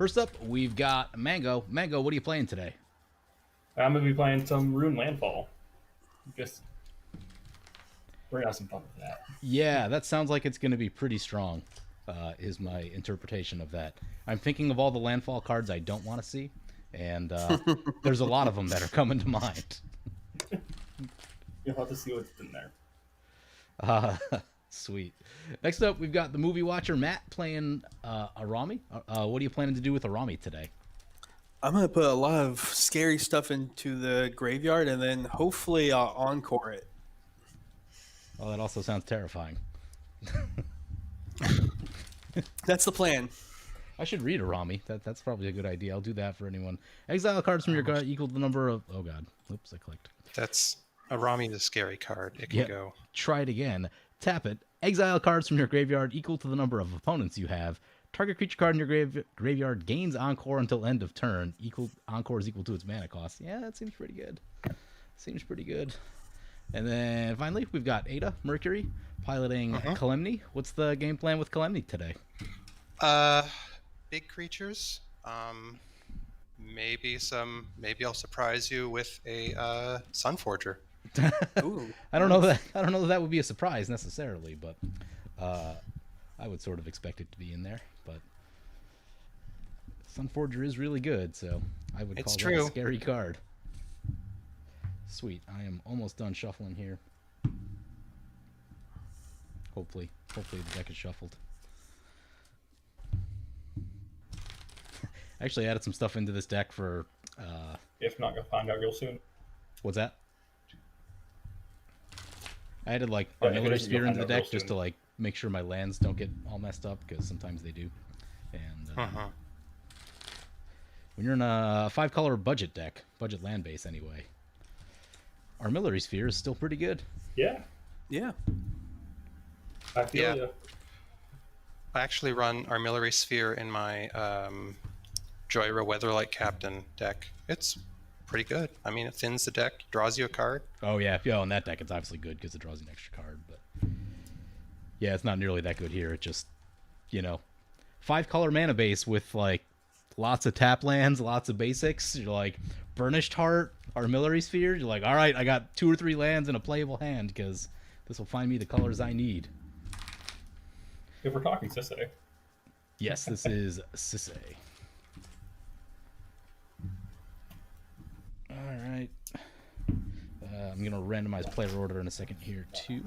First up, we've got Mango. Mango, what are you playing today? I'm gonna be playing some Roon Landfall. Just we're gonna have some fun with that. Yeah, that sounds like it's going to be pretty strong, is my interpretation of that. I'm thinking of all the landfall cards I don't want to see, and there's a lot of them that are coming to mind. You'll have to see what's in there. Uh, Sweet. Next up, we've got the movie watcher Matt playing Araumi. What are you planning to do with Araumi today? I'm going to put a lot of scary stuff into the graveyard and then hopefully I'll encore it. Oh, that also sounds terrifying. That's the plan. I should read Araumi. That's probably a good idea. I'll do that for anyone. Exile cards from your card equal to the number of... Oh, God. Oops, I clicked. That's Araumi, the scary card. It can go. Try it again. Tap it. Exile cards from your graveyard equal to the number of opponents you have. Target creature card in your graveyard gains Encore until end of turn. Encore is equal to its mana cost. Yeah, that seems pretty good. Seems pretty good. And then finally, we've got Ada Mercury piloting Kalemne. What's the game plan with Kalemne today? Big creatures. Maybe I'll surprise you with a Sunforger. Ooh, I don't know that would be a surprise necessarily, but I would sort of expect it to be in there. But Sunforger is really good, so I would call that a scary card. Sweet. I am almost done shuffling here. Hopefully the deck is shuffled. Actually, I added some stuff into this deck for... If not, you'll find out real soon. What's that? I added like Armillary Sphere into the deck just to like make sure my lands don't get all messed up, because sometimes they do. And when you're in a 5-color budget deck, budget land base anyway, Armillary Sphere is still pretty good. Yeah. yeah. I feel you. I actually run Armillary Sphere in my Joyra Weatherlight Captain deck. It's pretty good. I mean, it thins the deck, draws you a card. Oh yeah, in that deck it's obviously good because it draws an extra card. But yeah, it's not nearly that good here. It just, 5-color mana base with like lots of tap lands, lots of basics. You're like Burnished Heart, Armillary Sphere. You're like, all right, I got 2 or 3 lands in a playable hand because this will find me the colors I need. If we're talking Sisay. Yes, this is Sisay. All right. I'm going to randomize player order in a second here, too.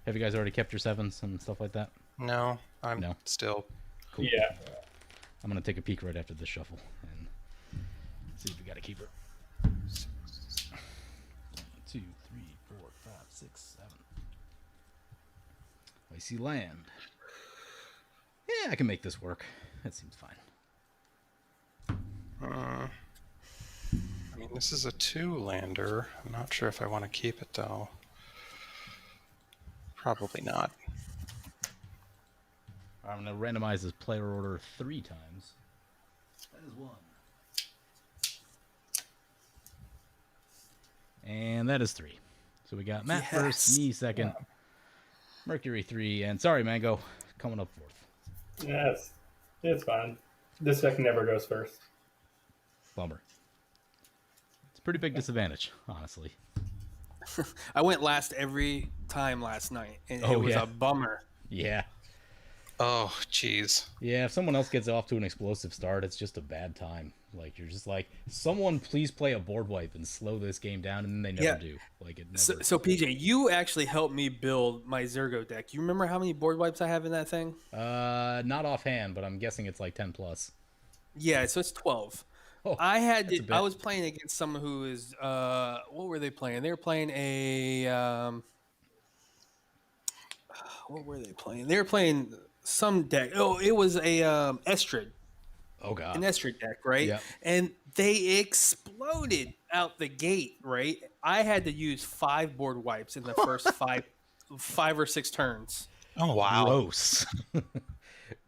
Have you guys already kept your 7s and stuff like that? No, I'm still... Cool. Yeah. I'm going to take a peek right after this shuffle and see if we got a keeper. 1, 2, 3, 4, 5, 6, 7. I see land. Yeah, I can make this work. That seems fine. I mean, this is a 2-lander. I'm not sure if I want to keep it, though. Probably not. I'm going to randomize this player order 3 times. That is 1. And that is 3. So we got Matt first, me second, Mercury 3, and sorry, Mango, coming up 4th. Yes. It's fine. This deck never goes first. Bummer. It's a pretty big disadvantage, honestly. I went last every time last night, and it was a bummer. Yeah. Oh, jeez. Yeah, if someone else gets off to an explosive start, it's just a bad time. Like, you're just like, someone please play a board wipe and slow this game down, and then they never do. Like, it never... So, PJ, you actually helped me build my Zergo deck. You remember how many board wipes I have in that thing? Not offhand, but I'm guessing it's like 10 plus. Yeah, so it's 12. Oh, I was playing against someone who is what were they playing? They were playing a what were they playing? They were playing some deck. Oh, it was a Estrid. Oh god. An Estrid deck, right? Yeah. And they exploded out the gate, right? I had to use 5 board wipes in the first 5 or 6 turns. Oh wow. Gross.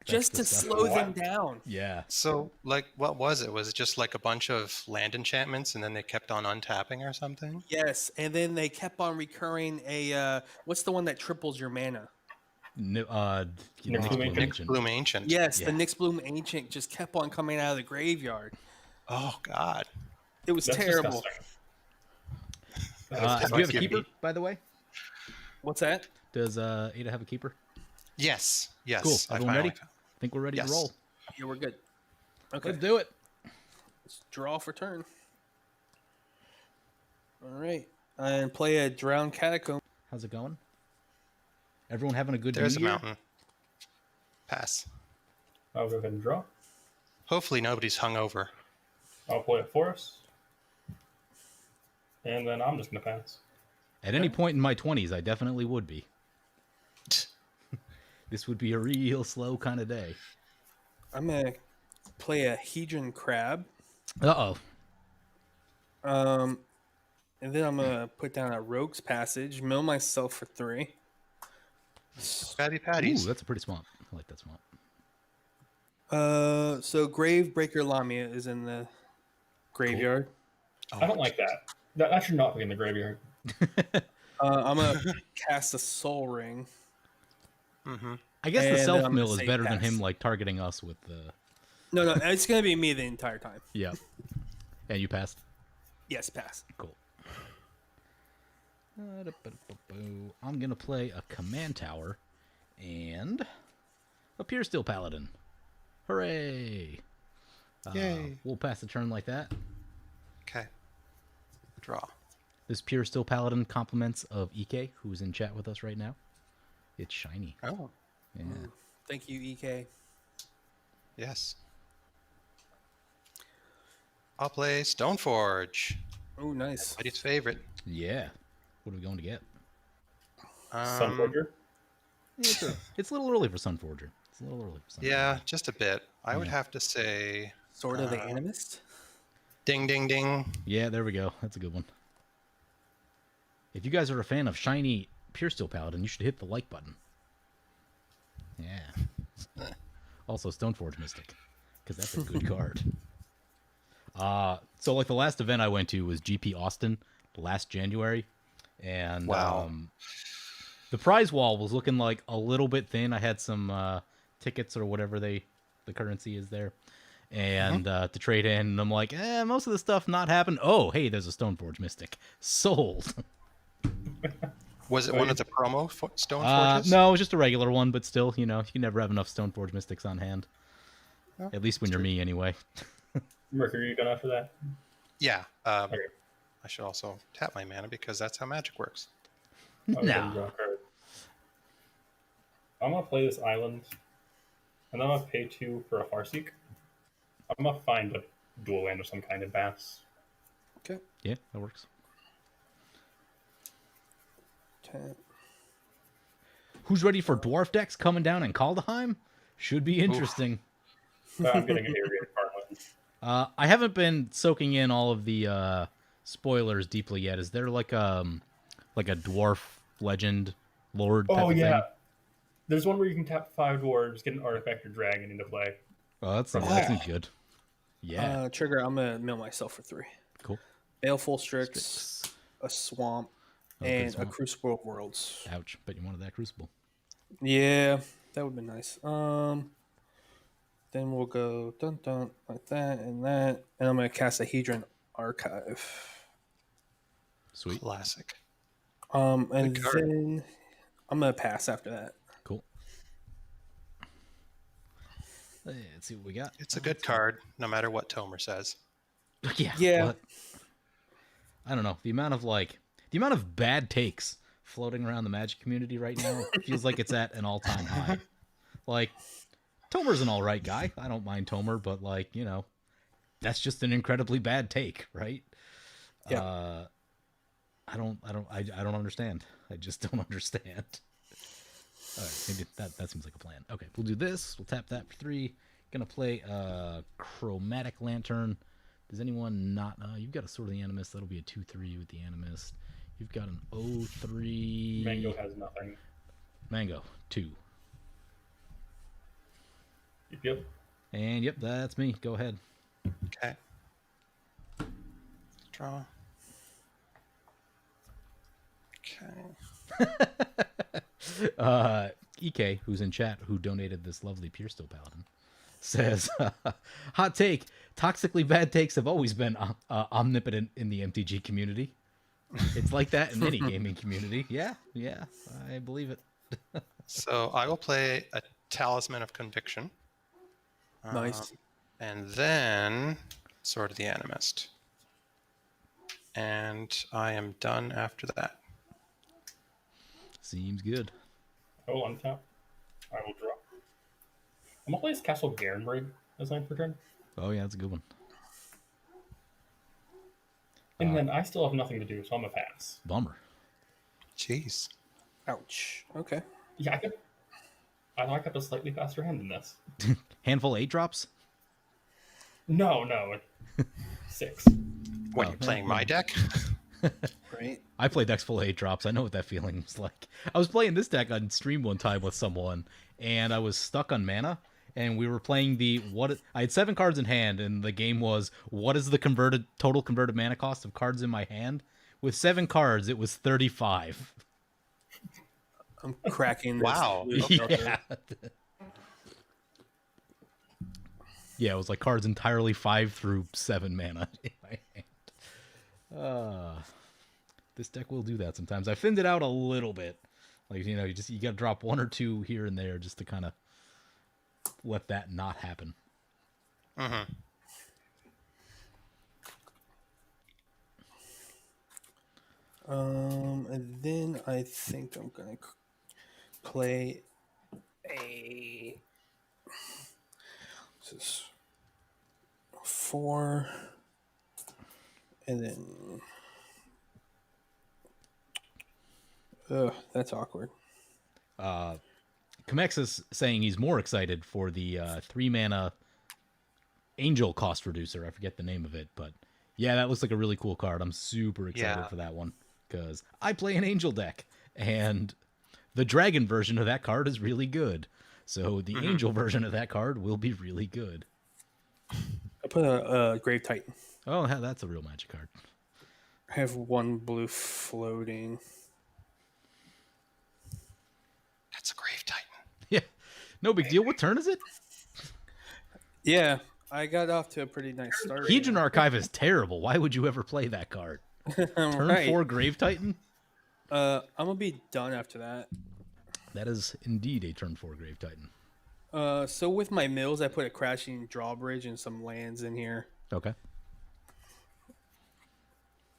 Just to slow them down. Yeah. So, like, what was it? Was it just like a bunch of land enchantments and then they kept on untapping or something? Yes, and then they kept on recurring a what's the one that triples your mana? Nick's Bloom Bloom Ancient. Ancient. Bloom Ancient. Yes, Yeah. the Nyx Bloom Ancient just kept on coming out of the graveyard. Oh God. It was That's terrible. disgusting. Do you have a disgusting. keeper, by the way? What's that? Does Ada have a keeper? Yes. Yes. Cool. I Everyone finally ready? I think we're ready Yes. to roll. Yeah, we're good. Okay, Let's do it. let's draw for turn. All right, and play a Drowned Catacomb. How's it going? Everyone having a good There's a New Year? mountain. Pass. I'll go ahead and draw. Hopefully nobody's hungover. I'll play a forest. And then I'm just going to pass. At any point in my 20s, I definitely would be. This would be a real slow kind of day. I'm gonna play a Hedron Crab. Uh-oh. And then I'm gonna put down a Rogue's Passage, mill myself for 3. Patty Ooh, patties. that's a pretty swamp. I like that swamp. So Gravebreaker Lamia is in the graveyard. I don't like that. That should not be in the graveyard. I'm gonna cast a Soul Ring. Mm-hmm. I guess the And then self I'm gonna mill is say better than pass. him like targeting us with the. No, it's gonna be me the entire time. Yeah. And you passed. Yes, pass. Cool. I'm gonna play a command tower and a Pure Steel Paladin. Hooray! Yay. We'll pass the turn like that. Okay. Draw. This Pure Steel Paladin compliments of Ike, who's in chat with us right now. It's shiny. Oh. Yeah. Thank you, EK. Yes. I'll play Stoneforge. Oh, nice. Buddy's favorite. Yeah. What are we going to get? Sunforger. It's a little early for Sunforger. It's a little early for Sunforger. Yeah, just a bit. I would Yeah. have to say Sword of the Animist. ding ding ding. Yeah, there we go. That's a good one. If you guys are a fan of shiny Pure Steel Paladin, you should hit the like button. Yeah. Also, Stoneforge Mystic, because that's a good card. So like the last event I went to was GP Austin last January, and Wow. the prize wall was looking like a little bit thin. I had some tickets or whatever the currency is there, and to trade in. And I'm like, most of the stuff not happened. Oh, hey, there's a Stoneforge Mystic sold. Was it one of the promo Stoneforges? No, it was just a regular one, but still, you can never have enough Stoneforge Mystics on hand. Oh, At least when you're me, anyway. Mercury, you done after that? Yeah. Okay. I should also tap my mana because that's how magic works. I'll go ahead and No. draw a card. I'm gonna play this island, and then I'm gonna pay 2 for a Farseek. I'm gonna find a dual land of some kind of pass. Okay. Yeah, that works. Tap. Who's ready for Dwarf decks coming down in Kaldheim? Should be interesting. But I'm getting an irrigated farmland. I haven't been soaking in all of the spoilers deeply yet. Is there like a dwarf legend lord type Oh of yeah. thing? There's one where you can tap 5 dwarves, get an artifact or dragon into play. Oh, that seems good. Yeah, Trigger, I'm going to mill myself for 3. cool. Baleful Strix, a Swamp, Oh, good and a swamp. Crucible of Worlds. Ouch, but you wanted that Crucible. Yeah, that would be nice. Then we'll go dun dun like that, and I'm going to cast a Hedron Archive. Sweet, Classic. And Good card. then I'm going to pass after that. cool. Let's see what we got. It's a good card, no matter what Tomer says. Yeah. But I don't know. The amount of bad takes floating around the Magic community right now feels like it's at an all-time high. Like, Tomer's an all right guy. I don't mind Tomer, but that's just an incredibly bad take, right? Yeah. I don't understand. I just don't understand. All right, maybe that seems like a plan. Okay, we'll do this. We'll tap that for 3. Gonna play Chromatic Lantern. Does anyone not? You've got a Sword of the Animist. That'll be a 2/3 with the Animist. You've got an 0/3. Mango has nothing. Mango 2. Yep. And yep, that's me. Go ahead. Okay. Draw. Okay. EK, who's in chat, who donated this lovely Pure Steel Paladin, says, hot take, toxically bad takes have always been omnipotent in the MTG community. It's like that in any gaming community. Yeah, I believe it. So I will play a Talisman of Conviction. Nice. And then Sword of the Animist. And I am done after that. Seems good. I will untap. I will draw. I'm gonna play this Castle Garenbrig as land for turn. Oh, yeah, that's a good one. And then I still have nothing to do, so I'm a pass. Bummer. Jeez. Ouch. Okay. Yeah, I like have a slightly faster hand than this. Handful 8 drops? No. 6. What, you playing my deck? Right. I play decks full of 8 drops. I know what that feeling was like. I was playing this deck on stream one time with someone, and I was stuck on mana, and we were playing I had 7 cards in hand, and the game was, what is the total converted mana cost of cards in my hand? With 7 cards, it was 35. I'm cracking. Wow. Yeah. Yeah, it was like cards entirely 5 through 7 mana in my hand. This deck will do that sometimes. I thinned it out a little bit. Like, you got to drop 1 or 2 here and there just to kind of let that not happen. Mm-hmm. And then I think I'm gonna play a. This is 4, and then. Ugh, that's awkward. Kamex is saying he's more excited for the 3 mana Angel cost reducer. I forget the name of it, but yeah, that looks like a really cool card. I'm super excited for that one because I play an Angel deck, and the Dragon version of that card is really good. So the Angel version of that card will be really good. I put a Grave Titan. Oh, that's a real Magic card. I have 1 blue floating. That's a Grave Titan. Yeah, no big deal. What turn is it? Yeah, I got off to a pretty nice start. Hedron Archive is terrible. Why would you ever play that card? Turn Right. 4 Grave Titan? I'm gonna be done after that. That is indeed a turn 4 Grave Titan. So with my mills, I put a Crashing Drawbridge and some lands in here. Okay,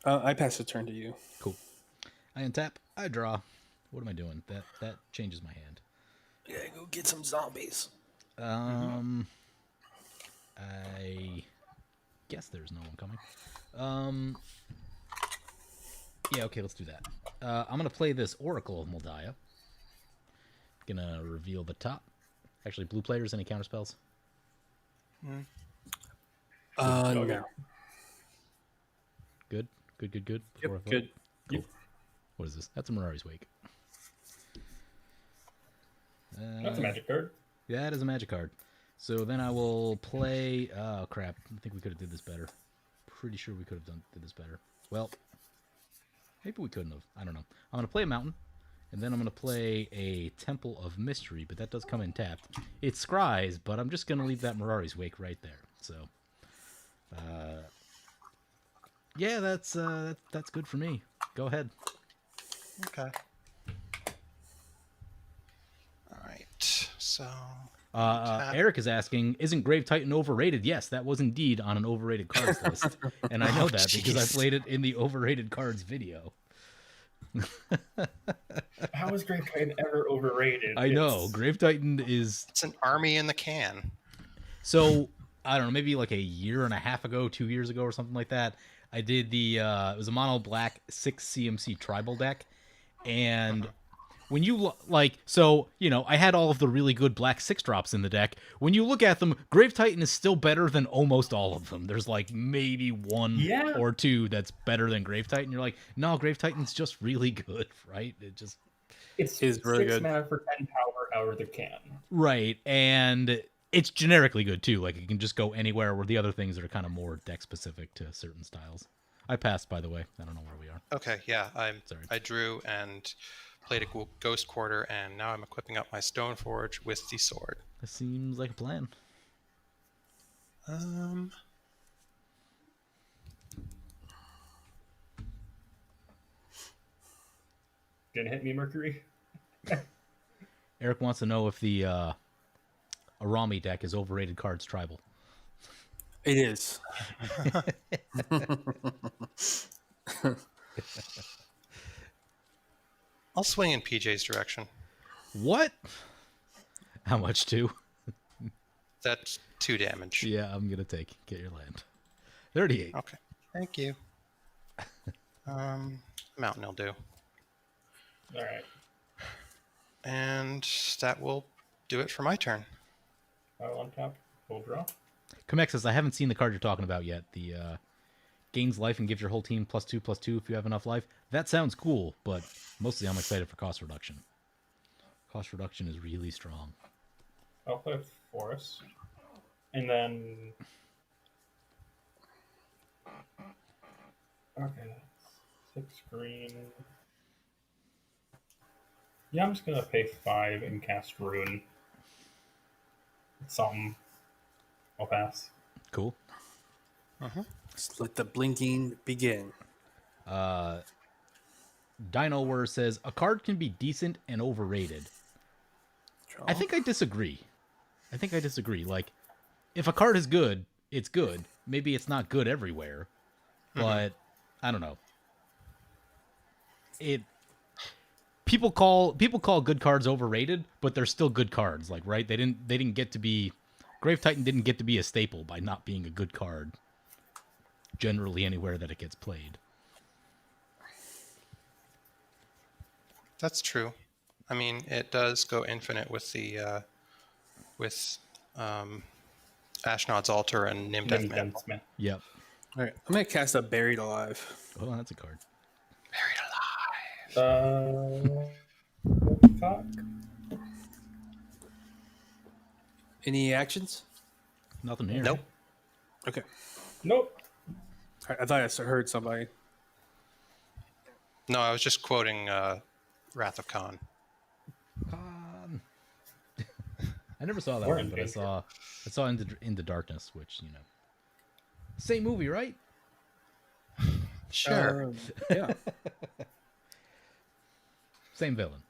I pass the turn to you. cool. I untap. I draw. What am I doing? That changes my hand. Yeah, go get some zombies. I guess there's no one coming. Yeah, okay, let's do that. I'm gonna play this Oracle of Moldiah. Gonna reveal the top. Actually, blue players, any counter spells? No. Good. Yep, Before I vote? good. Cool. What is this? That's a Mirari's Wake. That's a magic card. Yeah, that is a magic card. So then I will play. Oh crap! I think we could have did this better. Pretty sure we could have did this better. Well, maybe we couldn't have. I don't know. I'm gonna play a mountain, and then I'm gonna play a Temple of Mystery, but that does come in tapped. It's Scries, but I'm just gonna leave that Mirari's Wake right there. So, yeah, that's good for me. Go ahead. Okay. All right. So. Eric is asking, isn't Grave Titan overrated? Yes, that was indeed on an overrated cards list. And I know that because I played it in the overrated cards video. How is Grave Titan ever overrated? I know. Grave Titan is... It's an army in the can. So, I don't know, maybe like a year and a half ago, 2 years ago or something like that, I did it was a mono black 6 CMC tribal deck. And... when you I had all of the really good black 6-drops in the deck. When you look at them, Grave Titan is still better than almost all of them. There's like maybe 1 or 2 that's better than Grave Titan. You're like, no, Grave Titan's just really good, right? It's really 6 good. mana for 10 power out of the can. Right, and it's generically good too. Like it can just go anywhere, where the other things are kind of more deck specific to certain styles. I passed, by the way. I don't know where we are. Okay, yeah, Sorry. I drew and played a Ghost Quarter, and now I'm equipping up my Stone Forge with the sword. That seems like a plan. Didn't hit me, Mercury. Eric wants to know if the Araumi deck is overrated cards tribal. It is. I'll swing in PJ's direction. What? How much too? That's 2 damage. Yeah, I'm gonna get your land. 38. Okay. Thank you. Mountain will do. All right. And that will do it for my turn. I'll untap. Full draw. Kamek says, I haven't seen the card you're talking about yet. The gains life and gives your whole team +2/+2 if you have enough life. That sounds cool, but mostly I'm excited for cost reduction. Cost reduction is really strong. I'll play Forest. And then... Okay, 6 green. Yeah, I'm just going to pay 5 and cast Roon. Something. I'll pass. Cool. Just let the blinking begin. Dino War says, a card can be decent and overrated. Draw. I think I disagree. Like, if a card is good, it's good. Maybe it's not good everywhere, but I don't know. People call good cards overrated, but they're still good cards. Like, right? They didn't get to be Grave Titan didn't get to be a staple by not being a good card. Generally, anywhere that it gets played. That's true. I mean, it does go infinite with the Ashnod's Altar and Nim Then Deathman. Deathman. Yep. All right, I'm gonna cast a Buried Alive. Oh, that's a card. Buried alive. Fuck. Any actions? Nothing here. Nope. Okay. Nope. I thought I heard somebody. No, I was just quoting Wrath of Khan. I never saw that Or one, but I Invader. saw Into Darkness, which, you know, same movie, right? Sure. Yeah. Same villain.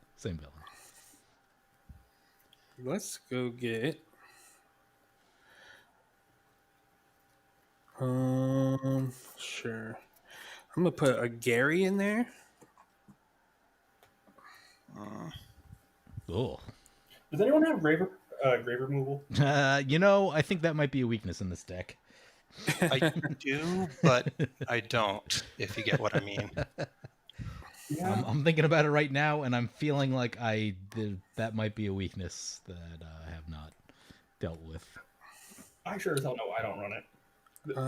Let's go get. Sure. I'm gonna put a Gary in there. Oh, Does anyone have grave removal? you know, I think that might be a weakness in this deck. I do, but I don't, if you get what I mean. Yeah. I'm thinking about it right now, and I'm feeling like that might be a weakness that I have not dealt with. I sure as hell know I don't run it.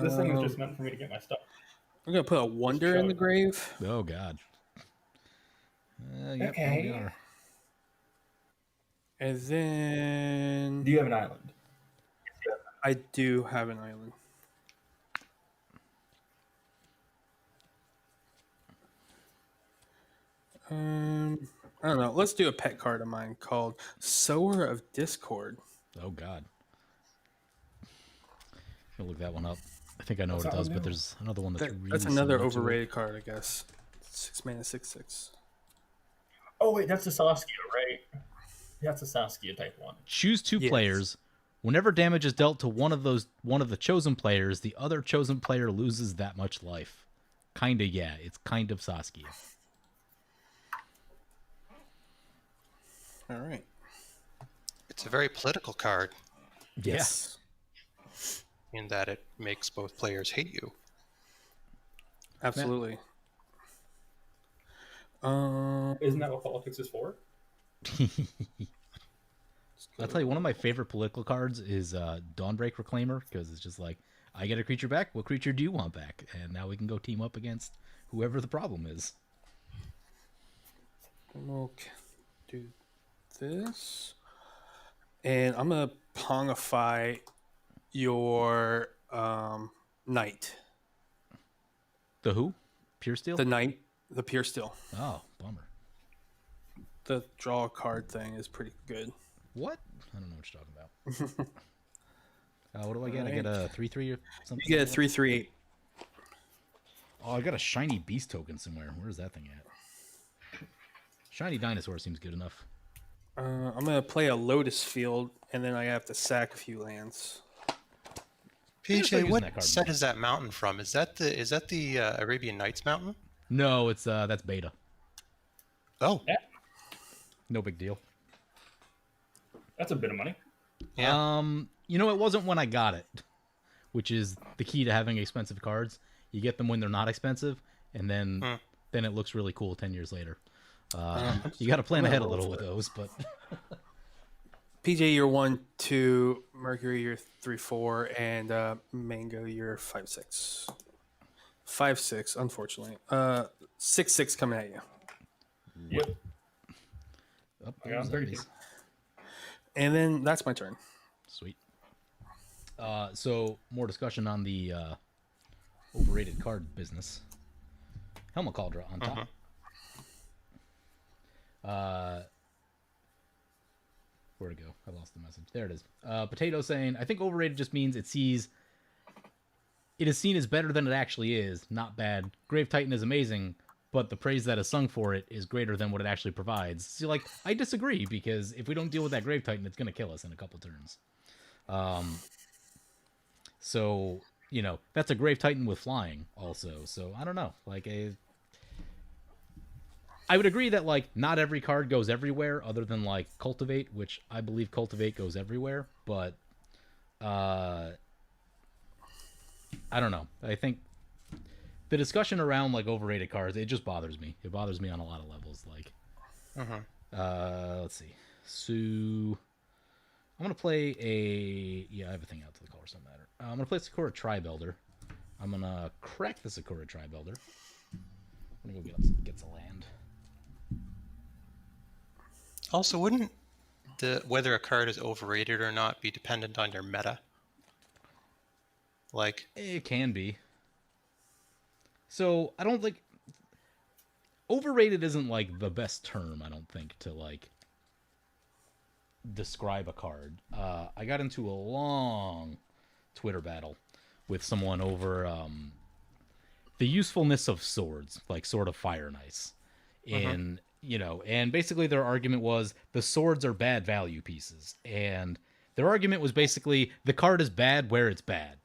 This thing is just meant for me to get my stuff. I'm gonna put a Wonder in the grave. Oh God. Yep, Okay. we are. And then Do you have an island? I do have an island. I don't know. Let's do a pet card of mine called Sower of Discord. Oh God. I'll look that one up. I think I know What's what it that does, one but do? there's another one that's really That's another similar to it. overrated card, I guess. 6 mana, 6/6. Oh wait, that's a Saskia, right? That's a Saskia type one. Choose 2 Yes. players. Whenever damage is dealt to one of the chosen players, the other chosen player loses that much life. Kinda, yeah. It's kind of Saskia. All right. It's a very political card Yes. in that it makes both players hate you. Absolutely. Isn't that what politics is for? I'll tell you, one of my favorite political cards is Dawnbreak Reclaimer, because it's just like, I get a creature back. What creature do you want back? And now we can go team up against whoever the problem is. We'll do this. And I'm going to Pongify your Knight. The who? Pure Steel? The Knight, the Pure Steel. Oh, bummer. the draw a card thing is pretty good. What? I don't know what you're talking about. What do I get? I Alright. get a 3/3 or something. You get a like that? 3/3/8. Oh, I got a shiny beast token somewhere. Where's that thing at? Shiny dinosaur seems good enough. I'm gonna play a Lotus Field, and then I have to sack a few lands. They're still PJ, using what that card set more. is that mountain from? Is that the Arabian Nights mountain? No, it's that's beta. Oh, Yeah, No big deal. that's a bit of money. yeah. You know, it wasn't when I got it, which is the key to having expensive cards. You get them when they're not expensive, and then it looks really cool 10 years later. You got to plan ahead a little with those, but PJ, you're 1-2. Mercury, you're 3-4, and Mango, you're 5-6. 5-6, unfortunately. 6-6 coming at you. Yep. up I got those 32. zombies. And then that's my turn. Sweet. So more discussion on the overrated card business. Helmet Cauldron on top. Where'd it go? I lost the message. There it is. Potato saying, I think overrated just means it is seen as better than it actually is. Not bad. Grave Titan is amazing, but the praise that is sung for it is greater than what it actually provides. So, like, I disagree, because if we don't deal with that Grave Titan, it's going to kill us in a couple turns. So, you know, that's a Grave Titan with flying also. So, I don't know. Like, I would agree that, like, not every card goes everywhere other than, like, Cultivate, which I believe Cultivate goes everywhere. But, I don't know. I think the discussion around, like, overrated cards, it just bothers me. It bothers me on a lot of levels. Like, let's see. So, I'm going to play I have a thing out to the color, so matter. I'm going to play Sakura Tri-Builder. I'm going to crack the Sakura Tri-Builder. I'm going to go get a land. Also, wouldn't whether a card is overrated or not be dependent on your meta? Like, It can be. So, I don't think... Overrated isn't, like, the best term, I don't think, to, like, describe a card. I got into a long Twitter battle with someone over the usefulness of swords, like Sword of Fire and Ice. You know, and basically their argument was the swords are bad value pieces. And their argument was basically the card is bad where it's bad.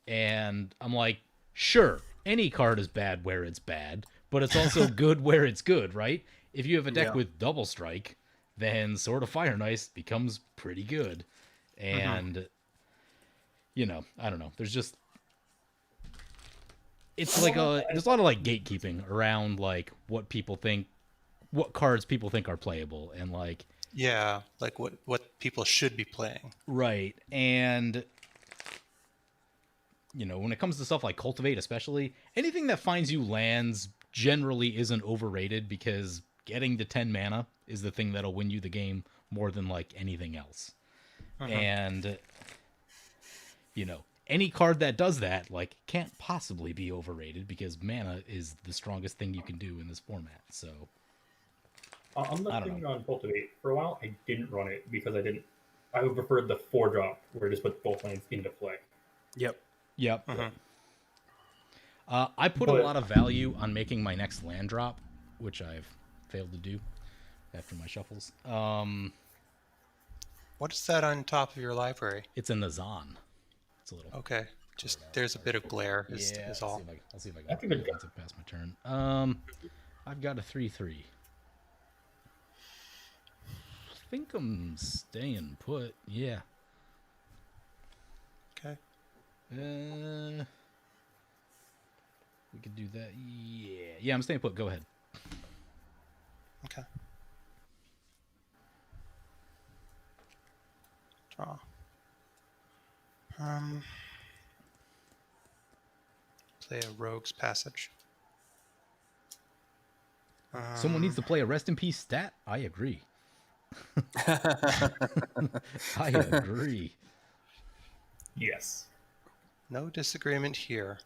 And I'm like, sure, any card is bad where it's bad, but it's also good where it's good, right? If you have a deck with Double Strike, then Sword of Fire and Ice becomes pretty good. And, you know, I don't know. There's just... It's like there's a lot of, like, gatekeeping around, like, what cards people think are playable, and, like... yeah, like what people should be playing. Right, and... You know, when it comes to stuff like Cultivate especially, anything that finds you lands generally isn't overrated, because getting to 10 mana is the thing that'll win you the game more than, like, anything else. And, you know, any card that does that, like, can't possibly be overrated, because mana is the strongest thing you can do in this format, so... I'm I not don't thinking on Cultivate. For a while, I didn't run it because I would prefer the 4-drop, where it just puts both lanes into play. Yep. Yep. I put a lot of value on making my next land drop, which I've failed to do after my shuffles. What is that on top of your library? It's in the Zon. It's a little... Okay, just there's a bit of glare is all. I'll see if I That's a can good get it past my turn. I've got a 3/3. I think I'm staying put. Yeah. Okay. We could do that. Yeah, I'm staying put. Go ahead. Okay. Draw. Play a Rogue's Passage. Someone needs to play a Rest in Peace stat. I agree. I agree. Yes. No disagreement here.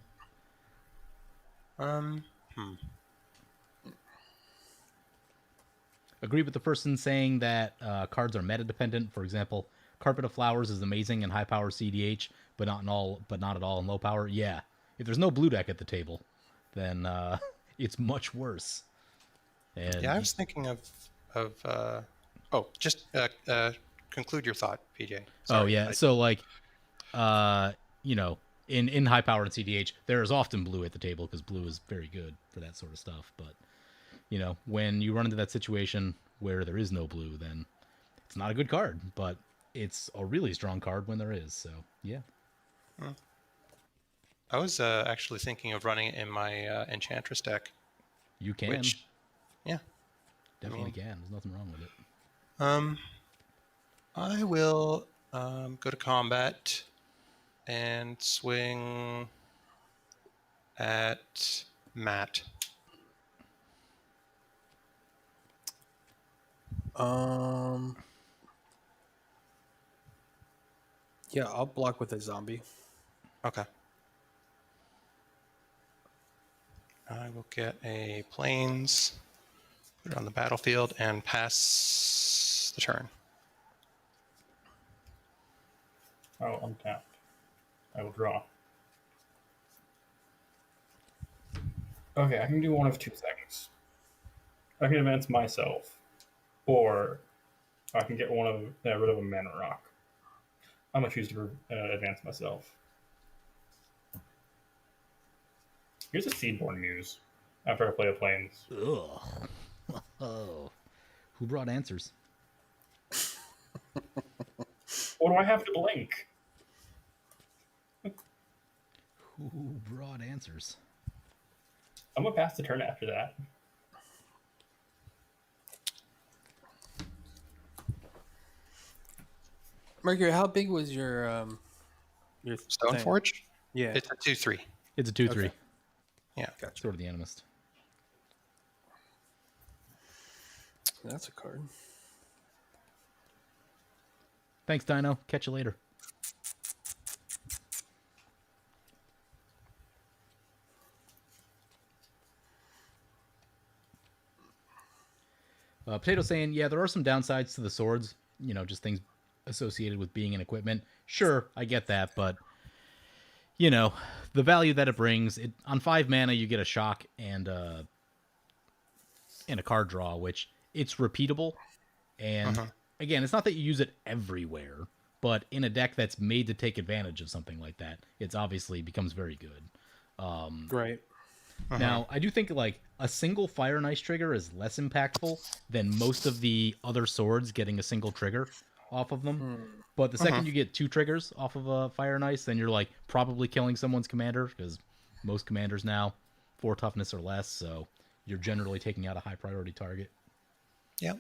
agree with the person saying that cards are meta dependent. For example, Carpet of Flowers is amazing in high power CDH, but not at all in low power. Yeah, if there's no blue deck at the table, then it's much worse. And Yeah, I was thinking of just conclude your thought, PJ. oh Sorry. yeah, so like you know, in high power and CDH, there is often blue at the table because blue is very good for that sort of stuff. But you know, when you run into that situation where there is no blue, then it's not a good card. But it's a really strong card when there is. So yeah. I was actually thinking of running it in my Enchantress deck. You can. Which, yeah. Definitely can. There's nothing wrong with it. I will go to combat and swing at Matt. Yeah, I'll block with a zombie. Okay. I will get a planes, put it on the battlefield, and pass the turn. I will untap. I will draw. Okay, I can do one of two things. I can advance myself, or I can get rid of a mana rock. I'm gonna choose to advance myself. Here's a Seedborn Muse. After I play the planes. Ugh. Oh. Who brought answers? Or do I have to blink? Who brought answers? I'm gonna pass the turn after that. Mercury, how big was your Stoneforge? Yeah, It's a 2/3. It's a 2/3. Okay. Yeah. Gotcha. Sort of the Animist. That's a card. Thanks, Dino. Catch you later. Potato saying, yeah, there are some downsides to the swords. You know, just things associated with being an equipment. Sure, I get that, but you know, the value that it brings. On 5 mana, you get a shock and a card draw, which it's repeatable. And again, it's not that you use it everywhere, but in a deck that's made to take advantage of something like that, it's obviously becomes very good. Right. Now, I do think like a single Fire and Ice trigger is less impactful than most of the other swords getting a single trigger off of them. But the second you get 2 triggers off of a Fire and Ice, then you're like probably killing someone's commander because most commanders now 4 toughness or less, so you're generally taking out a high priority target. Yep.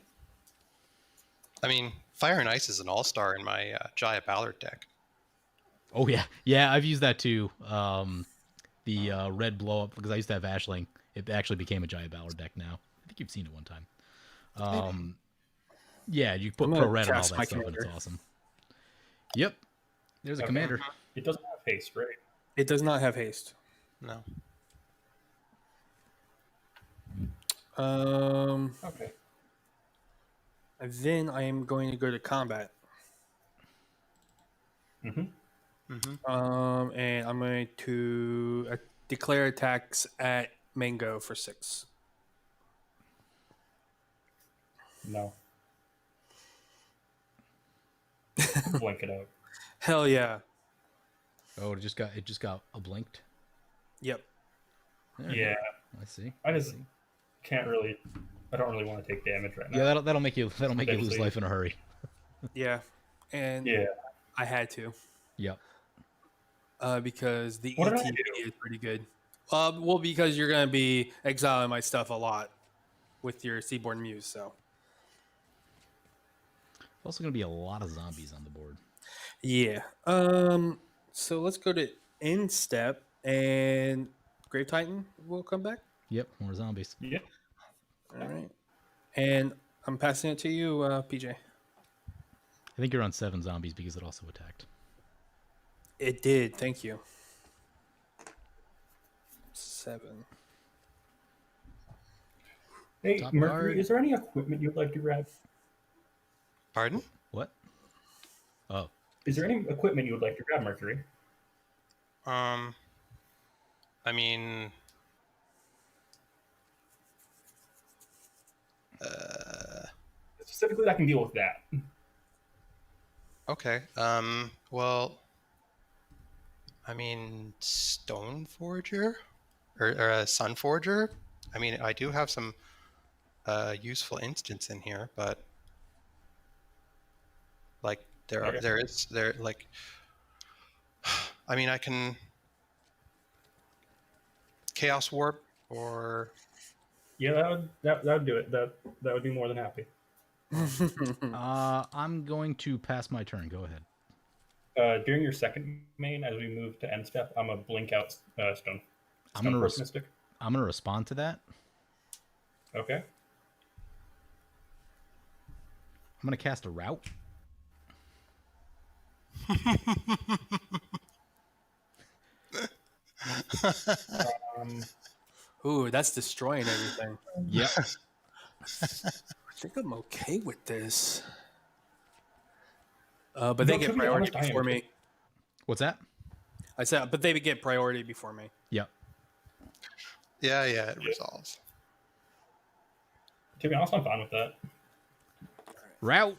I mean, Fire and Ice is an all-star in my Jaya Ballard deck. Oh yeah, I've used that too. The red blow up because I used to have Ashling. It actually became a Giant Ballard deck now. I think you've seen it one time. Yeah, you put pro red and all that stuff, and it's awesome. Yep, there's a commander. It doesn't have haste, right? It does not have haste. No. Okay. Then I am going to go to combat. Mm-hmm. And I'm going to declare attacks at Mango for 6. No. Blink it out. Hell yeah. Oh, it just got a blinked. Yep. Yeah. I see. I just can't really. I don't really want to take damage right now. Yeah, that'll make you lose life in a hurry. Yeah. And Yeah. I had to. Yep. Because the What did I ETB do? is pretty good. Well, because you're going to be exiling my stuff a lot with your Seaborn Muse, so. Also going to be a lot of zombies on the board. Yeah. So let's go to end step, and Grave Titan will come back. Yep, more zombies. Yeah. All right. And I'm passing it to you, PJ. I think you're on 7 zombies because it also attacked. It did. Thank you. 7. Hey, Top Mercury, guard. is there any equipment you'd like to grab? Pardon? What? Oh, Is there any equipment you would like to grab, Mercury? I mean, Specifically, I can deal with that. okay. Well, I mean, Stone Forger or a Sun Forger. I mean, I do have some useful instance in here, but like Okay. there like I mean, I can Chaos Warp or Yeah, that would do it. That would be more than happy. I'm going to pass my turn. Go ahead. During your second main, as we move to end step, I'm a blink out stone I'm gonna force mystic. I'm gonna respond to that. Okay. I'm gonna cast a route. Um, Ooh, that's destroying everything. Yep. I think I'm okay with this. But No, they to get be priority honest, I am before too. me. What's that? I said, but they get priority before me. Yep. yeah, it resolves. to be honest, I'm fine with that. Route.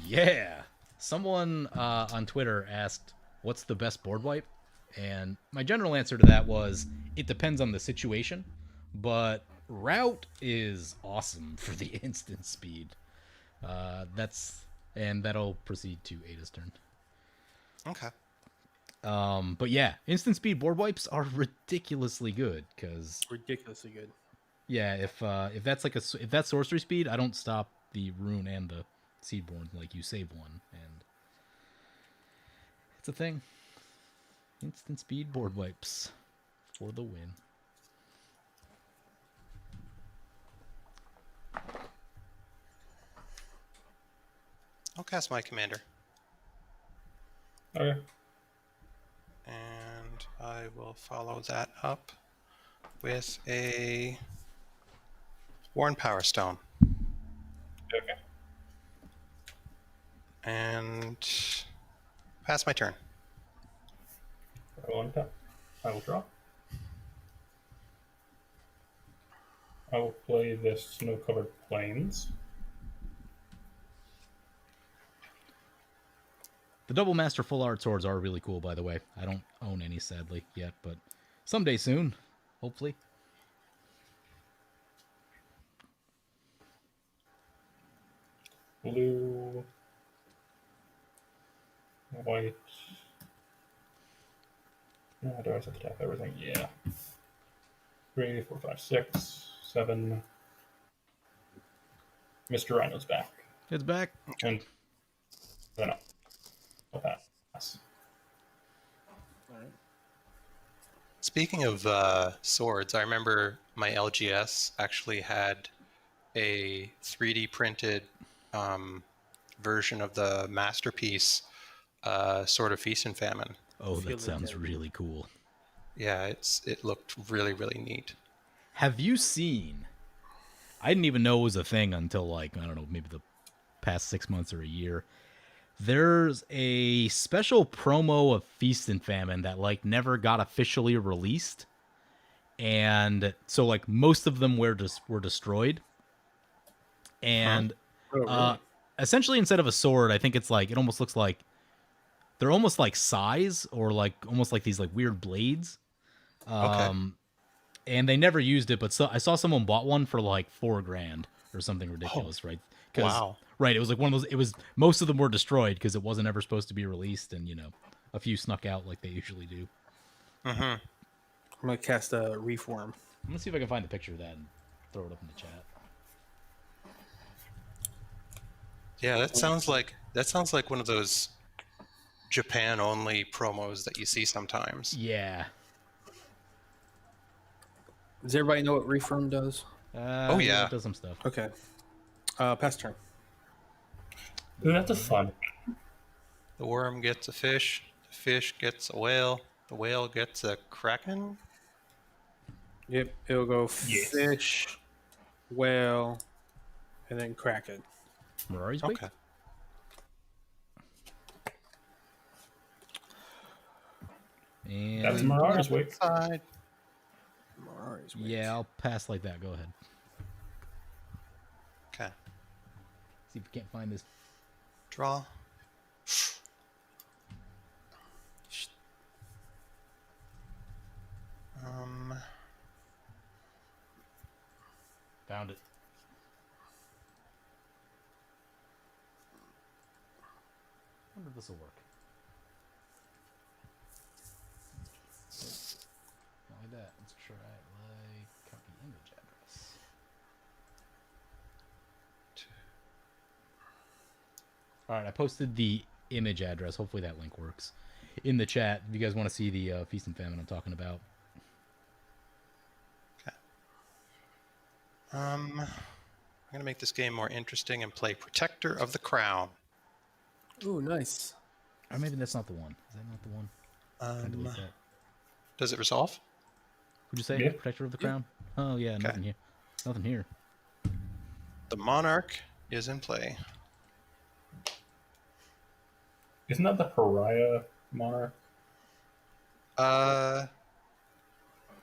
Yeah. Someone on Twitter asked, "What's the best board wipe?" And my general answer to that was, it depends on the situation, but route is awesome for the instant speed. That'll proceed to Ada's turn. Okay. But yeah, instant speed board wipes are ridiculously good because Ridiculously good. yeah, if that's if that's sorcery speed, I don't stop the rune and the seedborn, like you save one, and it's a thing. Instant speed board wipes for the win. I'll cast my commander. Okay. And I will follow that up with a Worn Power Stone. Okay. And pass my turn. I will untap. I will draw. I will play this snow-covered plains. The double master full art swords are really cool, by the way. I don't own any sadly yet, but someday soon, hopefully. Blue, white. Do I have to tap everything? Yeah. 3, 4, 5, 6, 7. Mr. Rhino's back. It's back. And then I'll pass. Speaking of swords, I remember my LGS actually had a 3D printed version of the masterpiece Sword of Feast and Famine. Oh, that Feeling sounds good. really cool. Yeah, it looked really, really neat. Have you seen? I didn't even know it was a thing until, like, I don't know, maybe the past 6 months or a year. There's a special promo of Feast and Famine that, like, never got officially released. And so, like, most of them were destroyed. And Oh, really? essentially, instead of a sword, I think it's like, it almost looks like they're almost like sais, or like almost like these like weird blades. Okay. And they never used it, but I saw someone bought one for like $4,000 or something ridiculous, right? Wow. Right, it was like one of those. It was, most of them were destroyed because it wasn't ever supposed to be released, and a few snuck out like they usually do. Mm-hmm. I'm gonna cast a reform. I'm gonna see if I can find a picture of that and throw it up in the chat. Yeah, that sounds like one of those Japan only promos that you see sometimes. Yeah. Does everybody know what reform does? Oh, yeah. It does some stuff. Okay. Pass turn. Ooh, that's a fun. The worm gets a fish, the fish gets a whale, the whale gets a kraken. Yep. It'll go Yes. fish, whale, and then kraken. Mirari's Wake? Okay. And That's Mirari's Wake. Side. Mirari's Wake. yeah, I'll pass like that. Go ahead. Okay. See if we can't find this. Draw. Found it. I wonder if this will work. Not like that. Let's try like copy image address. All right, I posted the image address. Hopefully that link works in the chat. If you guys want to see the Feast and Famine I'm talking about. Okay. I'm gonna make this game more interesting and play Protector of the Crown. Ooh, nice. Or maybe that's not the one. Is that not the one? I delete that. Does it resolve? Would you say Yeah. Protector of the Crown? Oh yeah, Okay. nothing here. Nothing here. The Monarch is in play. Isn't that the Pariah Monarch?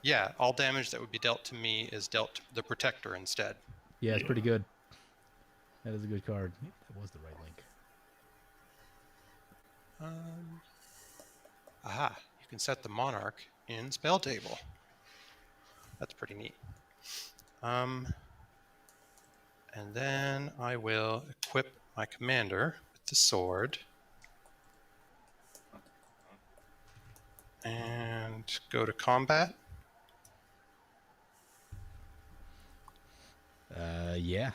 Yeah, all damage that would be dealt to me is dealt to the Protector instead. Yeah, it's pretty good. That is a good card. That was the right link. Aha, you can set the Monarch in spell table. That's pretty neat. And then I will equip my commander with the sword. And go to combat. Yeah.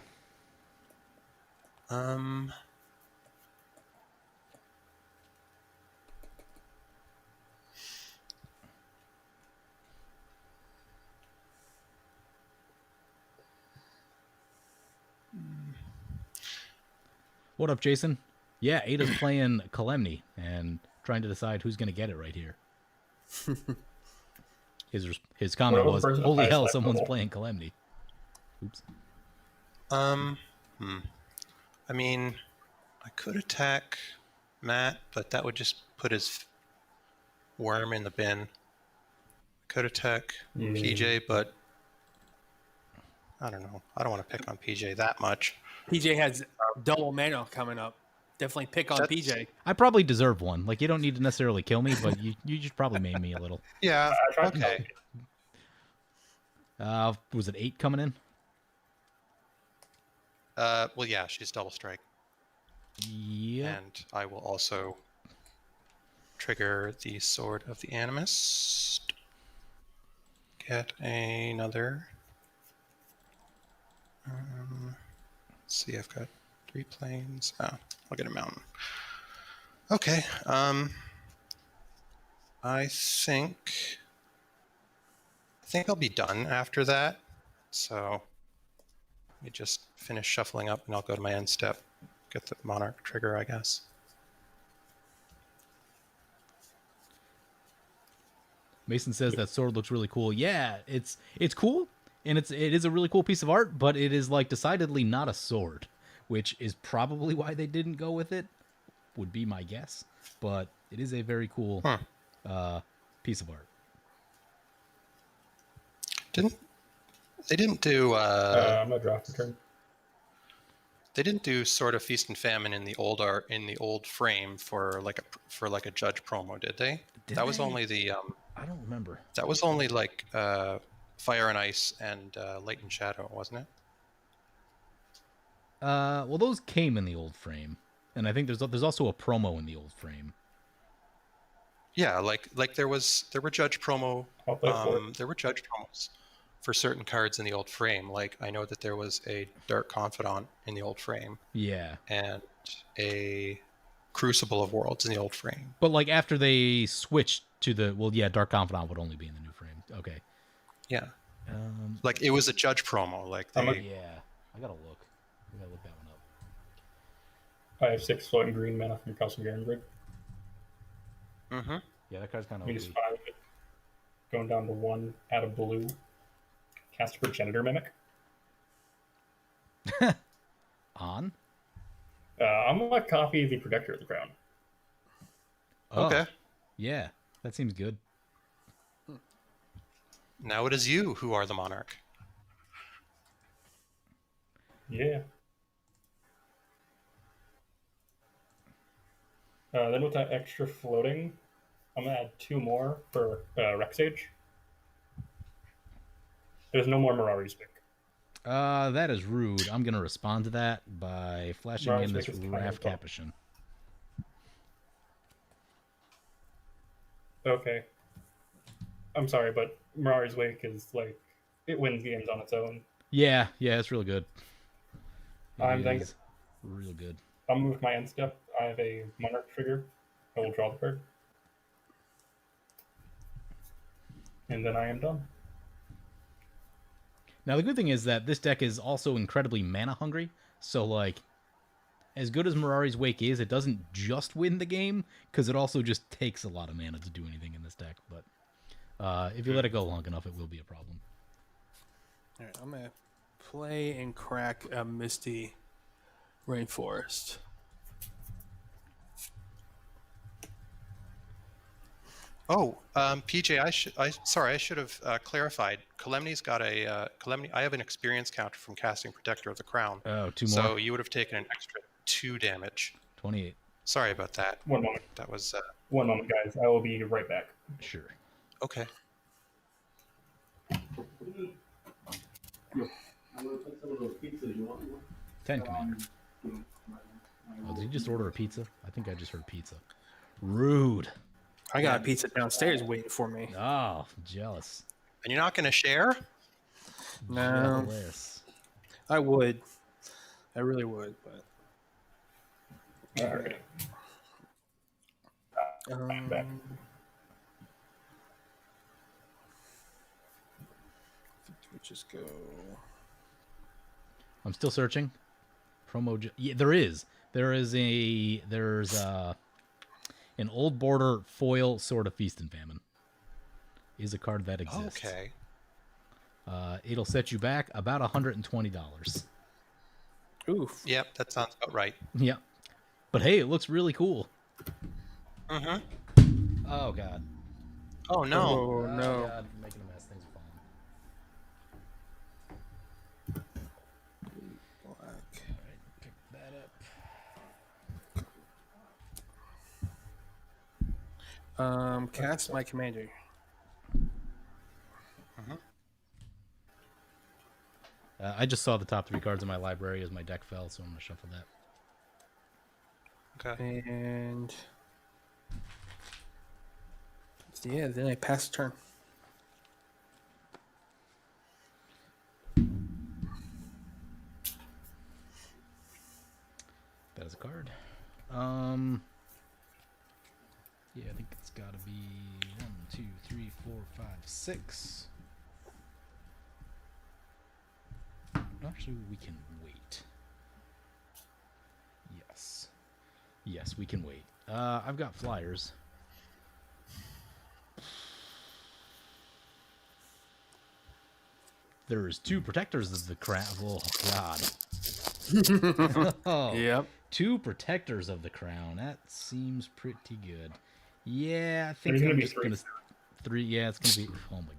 What up, Jason? Yeah, Ada's playing Kalemne and trying to decide who's going to get it right here. His comment Well, was, the person that "Holy plays hell, that someone's level." playing Kalemne." Oops. I mean, I could attack Matt, but that would just put his worm in the bin. I could attack PJ, but I don't know. I don't want to pick on PJ that much. PJ has double mana coming up. Definitely pick on That's- PJ. I probably deserve one. Like, you don't need to necessarily kill me, but you should probably maim me a little. Yeah, I tried to okay. Was it 8 coming in? Well, yeah, she's double strike. Yeah. And I will also trigger the Sword of the Animist. Get another. Let's see, I've got 3 planes. Oh, I'll get a mountain. Okay. I think I'll be done after that. So let me just finish shuffling up, and I'll go to my end step. Get the Monarch trigger, I guess. Mason says that sword looks really cool. Yeah, it's cool, and it is a really cool piece of art, but it is like decidedly not a sword, which is probably why they didn't go with it. Would be my guess, but it is a very cool piece of art. They didn't do I'm gonna drop the turn. they didn't do Sword of Feast and Famine in the old art in the old frame for like a Judge promo, did they? Did That was they? only the I don't remember. that was only like Fire and Ice and Light and Shadow, wasn't it? Well, those came in the old frame, and I think there's also a promo in the old frame. Yeah, like there were Judge promo. I'll play for it. There were Judge promos for certain cards in the old frame. Like I know that there was a Dark Confidant in the old frame Yeah, and a Crucible of Worlds in the old frame. but like after they switched to Dark Confidant would only be in the new frame. Okay. Yeah, like it was a Judge promo. Like I'm they, a- Yeah, I gotta look. I gotta look that one up. I have 6 floating green mana from Castle Garenbrig. mm-hmm. Yeah, that card's kind of We just OP. 5 it. Going down to 1, add a blue. Cast Progenitor Mimic. On? I'm gonna copy the Protector of the Crown. Oh, Okay. yeah, that seems good. Now it is you who are the monarch. Yeah. Then with that extra floating, I'm gonna add 2 more for Rexage. There's no more Mirari's Pick. That is rude. I'm gonna respond to that by flashing Mirari's in this Pick is kind of Raf fun. Capuchin. Okay. I'm sorry, but Mirari's Wake is like it wins games on its own. Yeah, it's real good. I'm It thinking is real good. I'll move my end step. I have a Monarch trigger. I will draw the card. And then I am done. Now the good thing is that this deck is also incredibly mana hungry. So like, as good as Mirari's Wake is, it doesn't just win the game because it also just takes a lot of mana to do anything in this deck. But if you let it go long enough, it will be a problem. All right, I'm gonna play and crack a Misty Rainforest. Oh, PJ, I should have clarified. Kalemne's got a Kalemne. I have an experience counter from casting Protector of the Crown. Oh, 2 So more. you would have taken an extra 2 damage. 28. Sorry about that. One moment. That was One moment, guys. I will be right back. Sure. okay. I'm gonna put some of those pizzas. You want one? 10, Commander. Oh, did you just order a pizza? I think I just heard pizza. Rude. I got a pizza downstairs waiting for me. Oh, jealous. And you're not going to share? No, Jealous. I would. I really would, but All right. I'm back. we just go. I'm still searching. Yeah, there is. There's an old border foil Sword of Feast and Famine. Is a card that exists. Okay. It'll set you back about $120. Oof. Yep, that sounds about right. Yeah. But hey, it looks really cool. Mm-hmm. Oh god. Oh, no. Oh no. God, I'm making a mess. Things are falling. Black. Alright, pick that up. Cast my commander. I just saw the top 3 cards in my library as my deck fell, so I'm gonna shuffle that. Okay. And yeah, then I pass the turn. That is a card. Yeah, I think it's gotta be 1, 2, 3, 4, 5, 6. Actually, we can wait. Yes. Yes, we can wait. I've got flyers. There's 2 protectors of the crown. Oh, God. Oh, Yep. 2 protectors of the crown. That seems pretty good. Yeah, I think There's gonna I'm be just 3. gonna 3. Yeah, it's gonna be. Oh my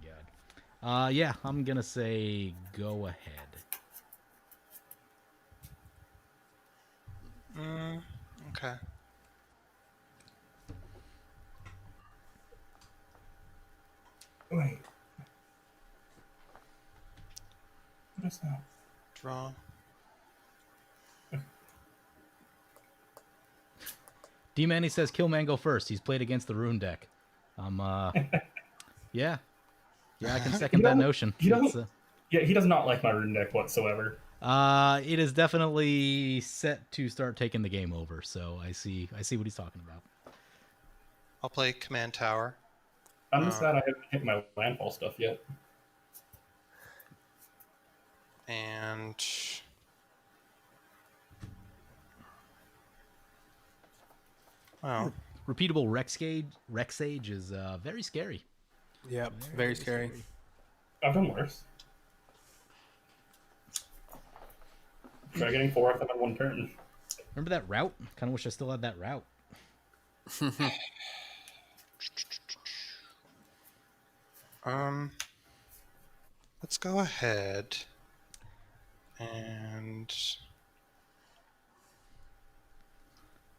god. Yeah, I'm gonna say go ahead. Okay. Wait. What is that? Draw. D-Manny says kill Mango first. He's played against the Roon deck. Yeah. Yeah, I can second that notion. It's, Yeah, he does not like my Roon deck whatsoever. it is definitely set to start taking the game over, so I see what he's talking about. I'll play Command Tower. I'm just sad I haven't hit my landfall stuff yet. And wow. Repeatable Rexage is very scary. Yep. Very scary. I've done worse. Try getting 4 of them in one turn. Remember that route? Kind of wish I still had that route. Let's go ahead and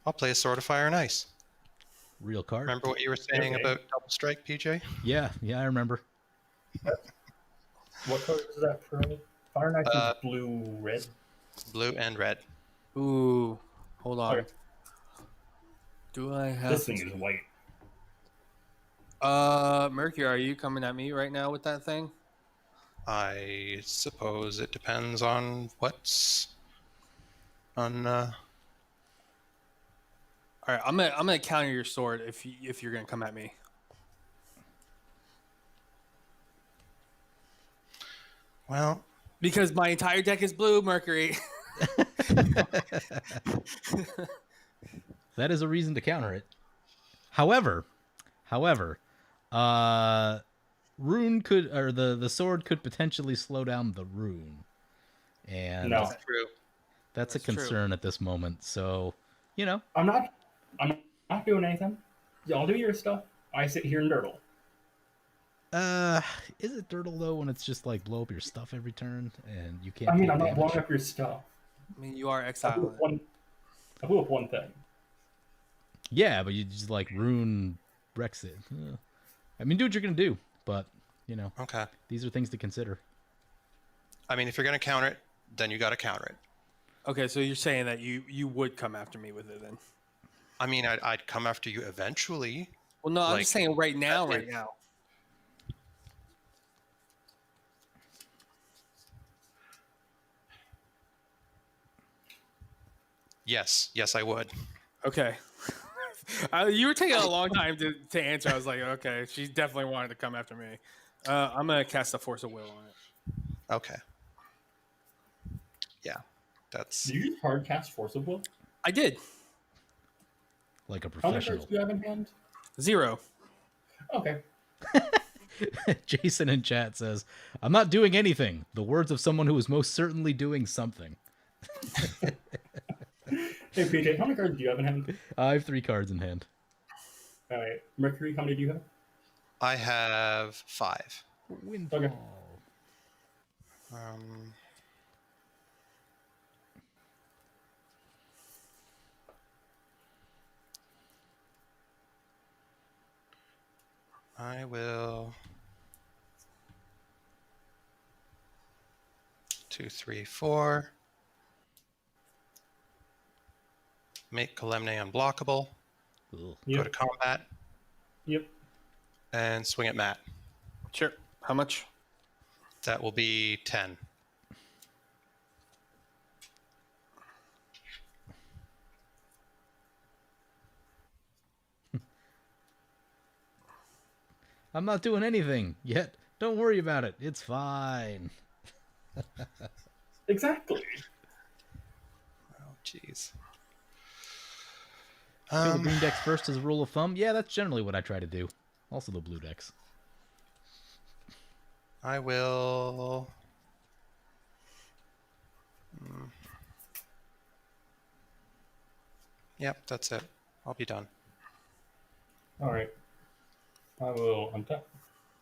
I'll play a Sword of Fire and Ice. Real card. Remember what you were saying Okay. about double strike, PJ? Yeah, I remember. What color is that for me? Fire Knife is Uh, blue, red. Blue and red. Ooh, hold on. Okay. Do I have This thing is white. Mercury, are you coming at me right now with that thing? I suppose it depends on what's on. All right, I'm gonna counter your sword if you're gonna come at me. Well, Because my entire deck is blue, Mercury. That is a reason to counter it. However, Roon could, or the sword could potentially slow down the Roon, and No. that's true. that's a That's true. concern at this moment. So, you know, I'm not doing anything. Y'all do your stuff. I sit here and dirtle. is it Dirtle though when it's just like blow up your stuff every turn and you can't? I mean, take I'm not damage? blowing up your stuff. I mean, you are I blew exiled. up one thing. Yeah, but you just like Roon wrecks it. I mean, do what you're gonna do, but you know, Okay. these are things to consider. I mean, if you're going to counter it, then you got to counter it. Okay, so you're saying that you would come after me with it then? I mean, I'd come after you eventually. Well, no, I'm Like, just saying right now. Yes, I would. Okay. You were taking a long time to answer. I was like, okay, she definitely wanted to come after me. I'm gonna cast a Force of Will on it. Okay. Yeah, that's. Do you use hard cast Force of Will? I did Like a How many professional. cards do you have in hand? 0. Okay. Jason in chat says, "I'm not doing anything." The words of someone who is most certainly doing something. Hey, PJ, how many cards do you have in hand? I have 3 cards in hand. All right. Mercury, how many do you have? I have 5. Windfall. Okay. I will. 2, 3, 4. Make Kalemne unblockable. Ugh. Go Yep. to combat Yep. and swing at Matt. Sure. How much? That will be 10. I'm not doing anything yet. Don't worry about it. It's fine. Exactly. Oh, jeez. Kill the green decks first as a rule of thumb. Yeah, that's generally what I try to do. Also the blue decks. I will. Yep, that's it. I'll be done. All right. I will untap.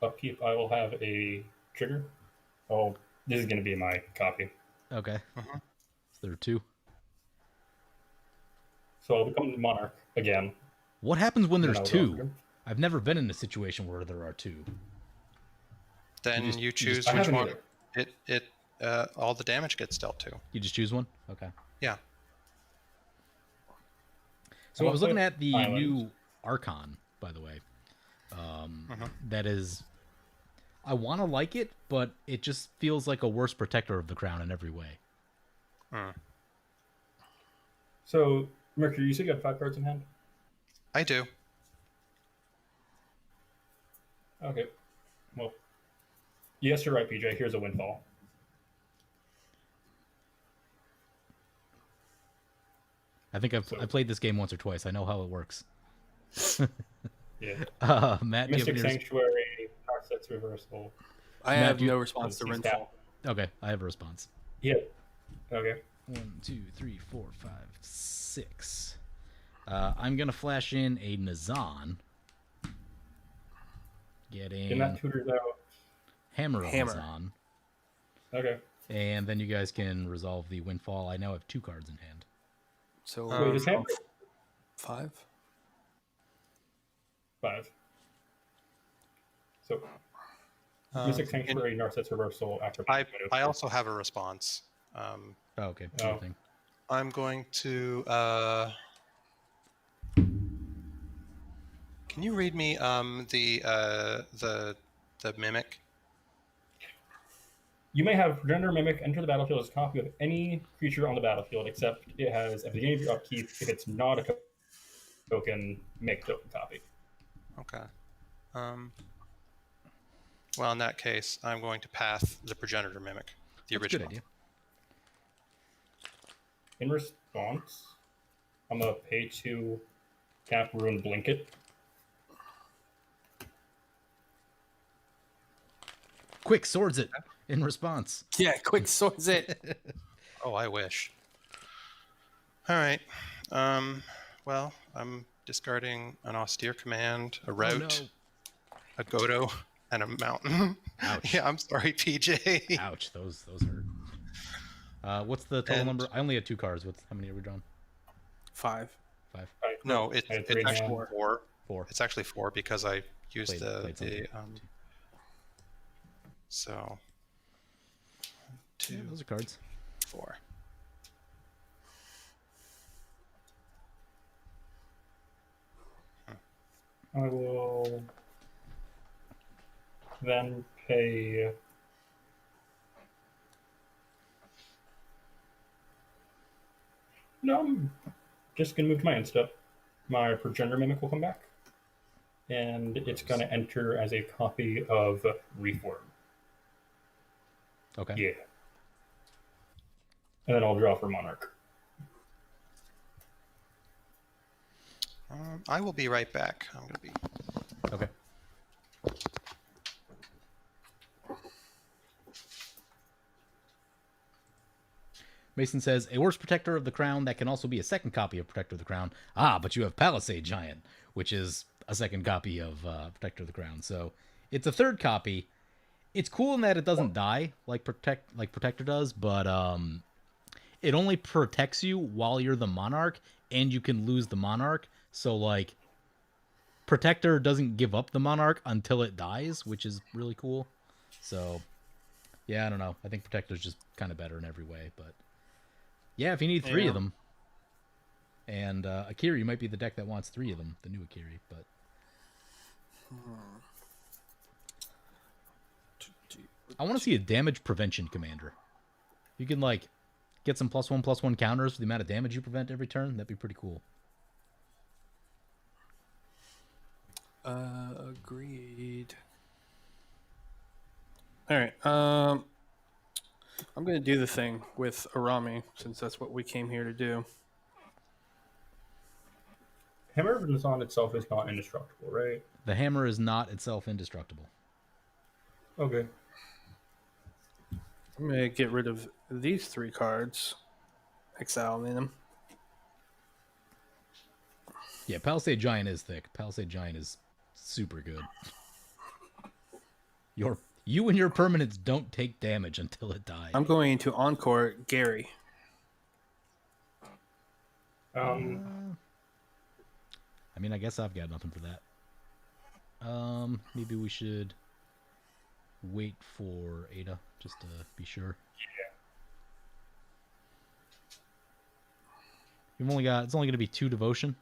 Upkeep. I will have a trigger. Oh, this is going to be my copy. Okay. Uh-huh. So there are 2. So I'll become the Monarch again. What happens when Then there's I'll go 2? after him. I've never been in a situation where there are 2. Then just- you choose I which haven't one. either. All the damage gets dealt to. You just choose one? Okay. Yeah. So I was looking at the Island. new Archon, by the way. That is, I want to like it, but it just feels like a worse protector of the crown in every way. So, Mercury, you said you had 5 cards in hand? I do. Okay. Well, yes, you're right, PJ. Here's a windfall. I think I played this game once or twice. I know how it works. Yeah. Matt, do you have Mystic any Sanctuary, Narset's Reversal. I Matt, have do you- no response to He's Rinfall. Okay, I have a response. Yeah. Okay. 1, 2, 3, 4, 5, 6. I'm gonna flash in a Nazan. Getting And that tutors out. Hammer of Hammer. Nazan. Okay. And then you guys can resolve the Windfall. I now have 2 cards in hand. So Wait, is Hammer 5? 5? So, Mystic Sanctuary, Narset's Reversal, Acrobat. I also have a response. Oh, okay. Oh. Good thing. I'm going to. Can you read me the mimic? You may have Progenitor Mimic enter the battlefield as a copy of any creature on the battlefield, except it has, at the beginning of your upkeep, if it's not a token, make token copy. Okay. Well, in that case, I'm going to path the Progenitor Mimic, the That's a good original. idea. In response, I'm going to pay 2, tap Roon, blink it. Quick, swords it in response. Yeah, quick swords it. Oh, I wish. All right. Well, I'm discarding an Austere Command, a Route, a Godo, and a Mountain. Ouch. Yeah, I'm sorry, PJ. Ouch, those hurt. What's the total And- number? I only had 2 cards. How many are we drawn? 5. 5? No, it's three actually hand. 4. 4. It's actually 4 because I used Played something. so Yeah, 2, those are cards. 4. I will then pay. No, I'm just going to move to my end step. My Progenitor Mimic will come back. And it's going to enter as a copy of Reform. Okay. Yeah. And then I'll draw for Monarch. I will be right back. I'm going to be. Okay. Mason says, a worse Protector of the Crown that can also be a second copy of Protector of the Crown. Ah, but you have Palisade Giant, which is a second copy of Protector of the Crown. So it's a third copy. It's cool in that it doesn't die like Protector does, but it only protects you while you're the Monarch, and you can lose the Monarch. So, like, Protector doesn't give up the Monarch until it dies, which is really cool. So, yeah, I don't know. I think Protector's just kind of better in every way, but yeah, if you need 3 of them, and Akiri might be the deck that wants 3 of them, the new Akiri, but I want to see a damage prevention commander. You can, like, get some +1/+1 counters for the amount of damage you prevent every turn. That'd be pretty cool. Agreed. All right. I'm going to do the thing with Araumi, since that's what we came here to do. Hammer of Nazan itself is not indestructible, right? The hammer is not itself indestructible. Okay. I'm going to get rid of these 3 cards. Exiling them. Yeah, Palisade Giant is thick. Palisade Giant is super good. You and your permanents don't take damage until it dies. I'm going to Encore Gary. I mean, I guess I've got nothing for that. Maybe we should wait for Ada, just to be sure. Yeah. It's only going to be 2 devotion.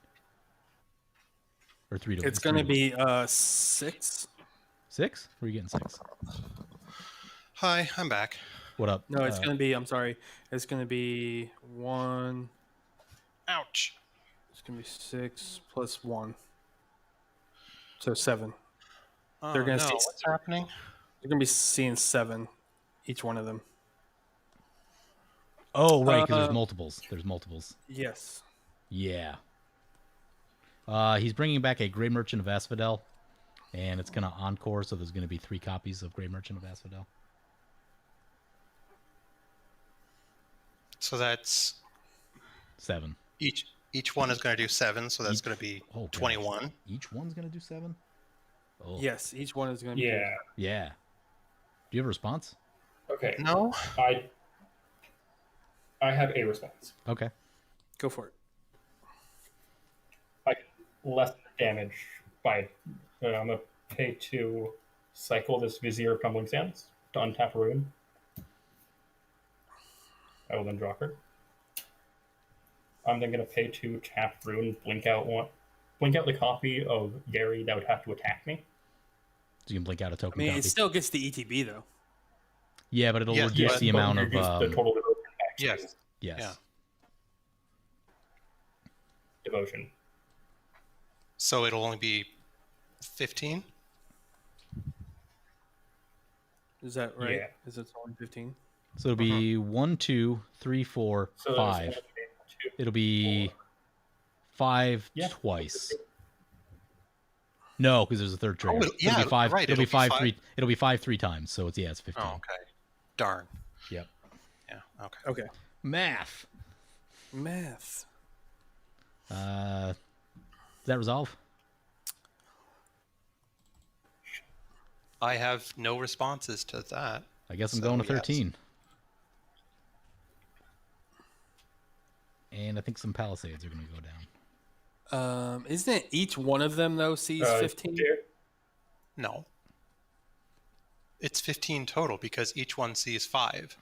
Or 3 devotion. It's going to be 6. 6? Where are you getting 6? Hi, I'm back. What up? No, it's going to be, I'm sorry. It's going to be 1. Ouch. It's going to be 6 plus 1. So 7. Oh, They're gonna no. see- What's happening? You're going to be seeing 7, each one of them. Oh, right, because there's multiples. There's multiples. Yes. Yeah. He's bringing back a Grey Merchant of Asphodel, and it's going to encore, so there's going to be 3 copies of Grey Merchant of Asphodel. So that's 7. each one is going to do 7, so that's Each- going to be oh, God. 21. Each one's gonna do 7. Oh Yes, each one is going to be. Yeah. yeah. Do you have a response? Okay. No? I have a response. Okay. Go for it. I less damage by. I'm gonna pay to cycle this Vizier of Tumbling Sands to untap Roon. I will then draw her. I'm then gonna pay to tap Roon, blink out the copy of Gary that would have to attack me. So you can blink out a I token mean, copy. it still gets the ETB though. Yeah, but it'll Yes, reduce yes, the but amount of reduce the total devotion back to Yes. yes. Yeah. devotion. So it'll only be 15? Is that right? Yeah. Is it only 15? So it'll be 1, 2, 3, 4, So 5. there's two. It'll be 5 Yeah. twice. No, because there's a third trigger. it'll- yeah, it'll be 5. right, It'll be it'll be 5 five. 3. It'll be 5 3 times. So it's 15. Oh, okay. Darn. Yep. Yeah, okay. Okay. Math. Math. Does that resolve? I have no responses to that. I guess I'm So, going to yes. 13. And I think some Palisades are going to go down. Isn't it each one of them though sees 15? There- No. It's 15 total because each one sees 5.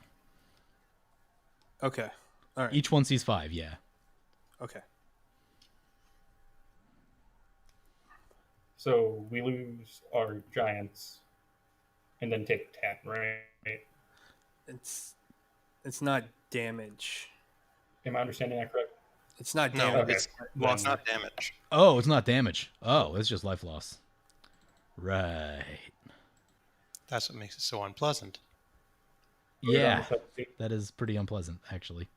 Okay. All right. Each one sees 5, yeah. Okay. So we lose our giants, and then take 10, right? It's not damage. Am I understanding that correct? It's not No, damage. Okay. it's not damage. Oh, it's not damage. Oh, it's just life loss. Right. That's what makes it so unpleasant. Yeah. That is pretty unpleasant, actually.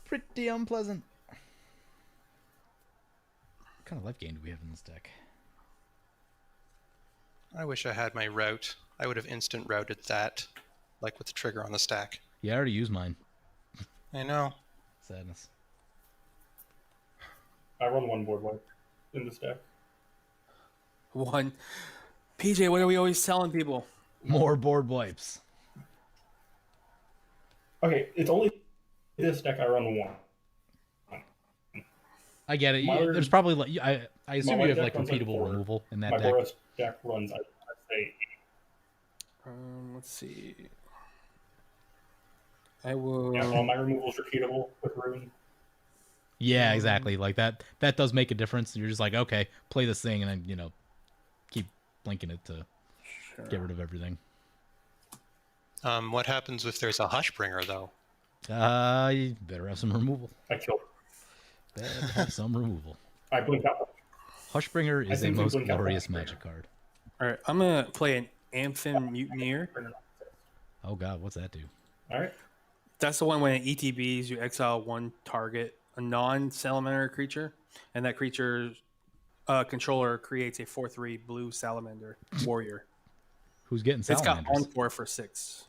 Pretty unpleasant. What kind of life gain do we have in this deck? I wish I had my route. I would have instant routed that, like with the trigger on the stack. Yeah, I already used mine. I know. Sadness. I run one board wipe in this deck. One. PJ, what are we always telling people? More board wipes. Okay, it's only this deck I run one. I get it. My- There's probably like I assume my you have deck like runs like repeatable 4. removal in that My deck. Boros deck runs, I'd say, Let's see. I will. yeah, all my removals repeatable with Roon. Yeah, exactly. Like that does make a difference. You're just like, okay, play this thing and then, keep blinking it to get rid of everything. What happens if there's a Hushbringer, though? You better have some removal. I killed. Better have some removal. I blink out. Hushbringer is a think we most blink out glorious Hushbringer. magic card. All right, I'm gonna play an Amphin Mutineer. Oh god, what's that do? All right. That's the one when it ETBs, you exile one target, a non-salamander creature, and that creature's controller creates a 4/3 blue salamander warrior. Who's getting It's got salamanders? Encore for 6.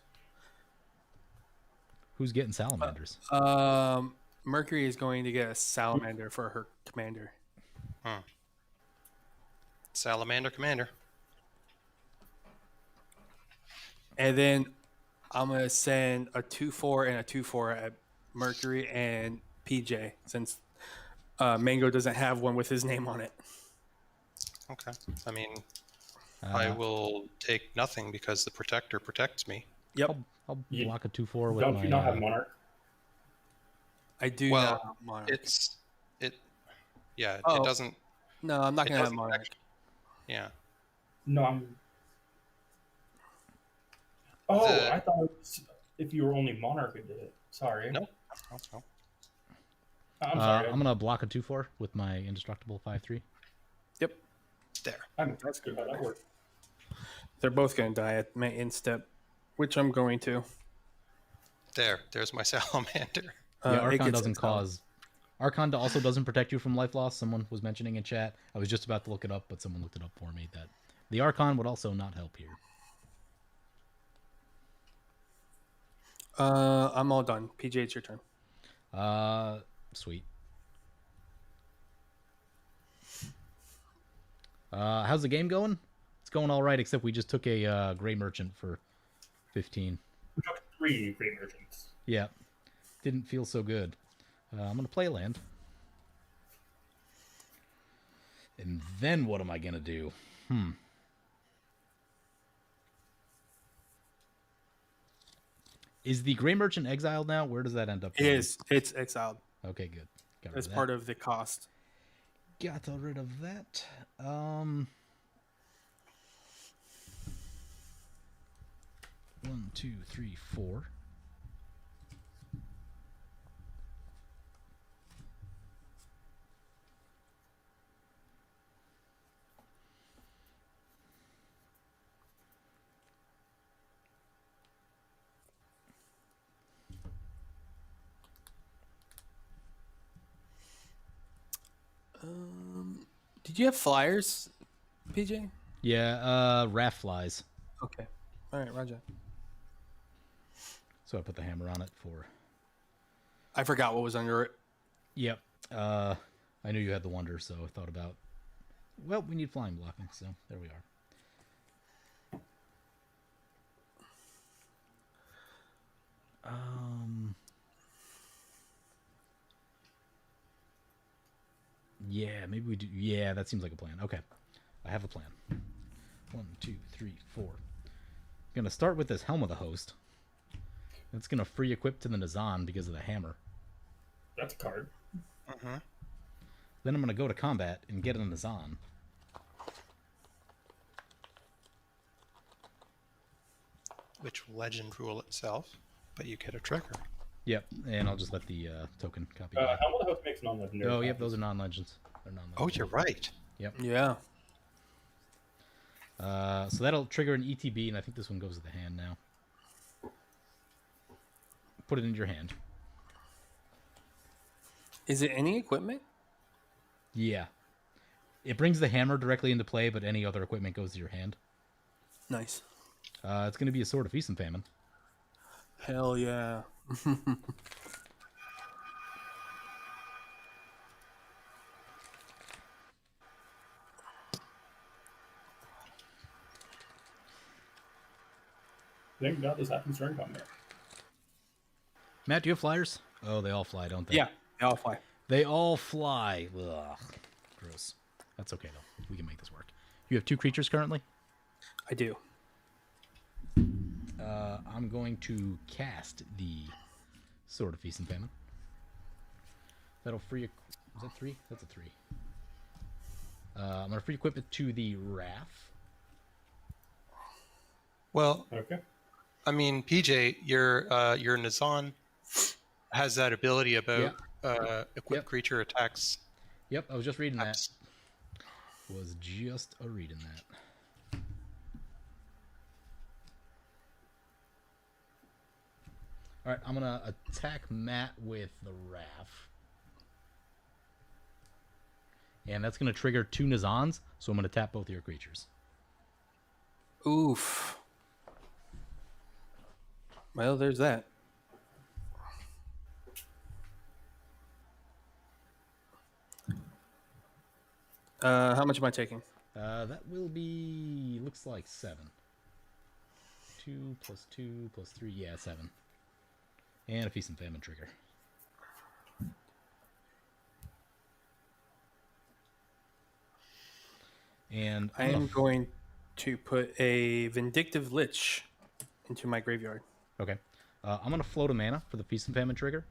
Who's getting salamanders? Mercury is going to get a salamander for her commander. Salamander Commander. And then I'm going to send a 2/4 and a 2/4 at Mercury and PJ, since Mango doesn't have one with his name on it. Okay. I mean, I Uh, will take nothing because the Protector protects me. Yep, I'll You- block a 2/4 with Don't my. you not have Monarch? I do Well, not have Monarch. Yeah, Oh. it doesn't. No, I'm not It going to have doesn't Monarch. Yeah. No, I'm. Oh, The- I thought it was if you were only Monarch who did it. Sorry. No. No. I'm sorry. I'm gonna block a 2/4 with my indestructible 5/3. Yep, There. That's good how that worked. they're both going to die at my instep, which I'm going to. There's my Salamander. Yeah, It Archon gets doesn't exiled. cause. Archon also doesn't protect you from life loss. Someone was mentioning in chat. I was just about to look it up, but someone looked it up for me. That the Archon would also not help here. I'm all done. PJ, it's your turn. Sweet. How's the game going? It's going all right, except we just took a gray merchant for 15. We took 3 Grey Merchants. Yeah, didn't feel so good. I'm gonna play a land, and then what am I gonna do? Is the gray merchant exiled now? Where does that end up? It is. It's exiled. Okay, good. Got rid As of that. part of the cost. Got rid of that. 1, 2, 3, 4. Did you have flyers, PJ? Yeah, raft flies. Okay. All right, Roger. So I put the hammer on it for. I forgot what was under it. Yep. I knew you had the wonder, so I thought about. Well, we need flying blocking, so there we are. Yeah, maybe we do. Yeah, that seems like a plan. Okay, I have a plan. 1, 2, 3, 4. I'm gonna start with this Helm of the Host. It's gonna free equip to the Nazan because of the hammer. That's a card. Then I'm gonna go to combat and get a Nazan. Which will legend rule itself, but you get a trigger. Yep, and I'll just let the token copy. Go. Helm of the Host makes non-legendary. Oh, yep, those are non-legends. They're non-legends. Oh, you're right. Yep. Yeah. So that'll trigger an ETB, and I think this one goes to the hand now. Put it into your hand. Is it any equipment? Yeah. It brings the hammer directly into play, but any other equipment goes to your hand. Nice. It's going to be a Sword of Feast and Famine. Hell yeah. Thank God this happens during combat. Matt, do you have flyers? Oh, they all fly, don't they? Yeah, they all fly. They all fly. Ugh. Gross. That's okay, though. We can make this work. You have 2 creatures currently? I do. I'm going to cast the Sword of Feast and Famine. That'll free... Is that 3? That's a 3. I'm going to free equip it to the Wrath. Well, Okay. I mean, PJ, your Nazan has that ability about equipped Yep. creature attacks. Yep, I was just reading that. Attacks. Was just a reading that. All right, I'm gonna attack Matt with the Wrath, and that's gonna trigger 2 Nazans. So I'm gonna tap both of your creatures. Oof. Well, there's that. How much am I taking? That will be looks like 7. 2 plus 2 plus 3, yeah, 7. And a Feast and Famine trigger. And I am going to put a Vindictive Lich into my graveyard. Okay. I'm going to float a mana for the Feast and Famine trigger.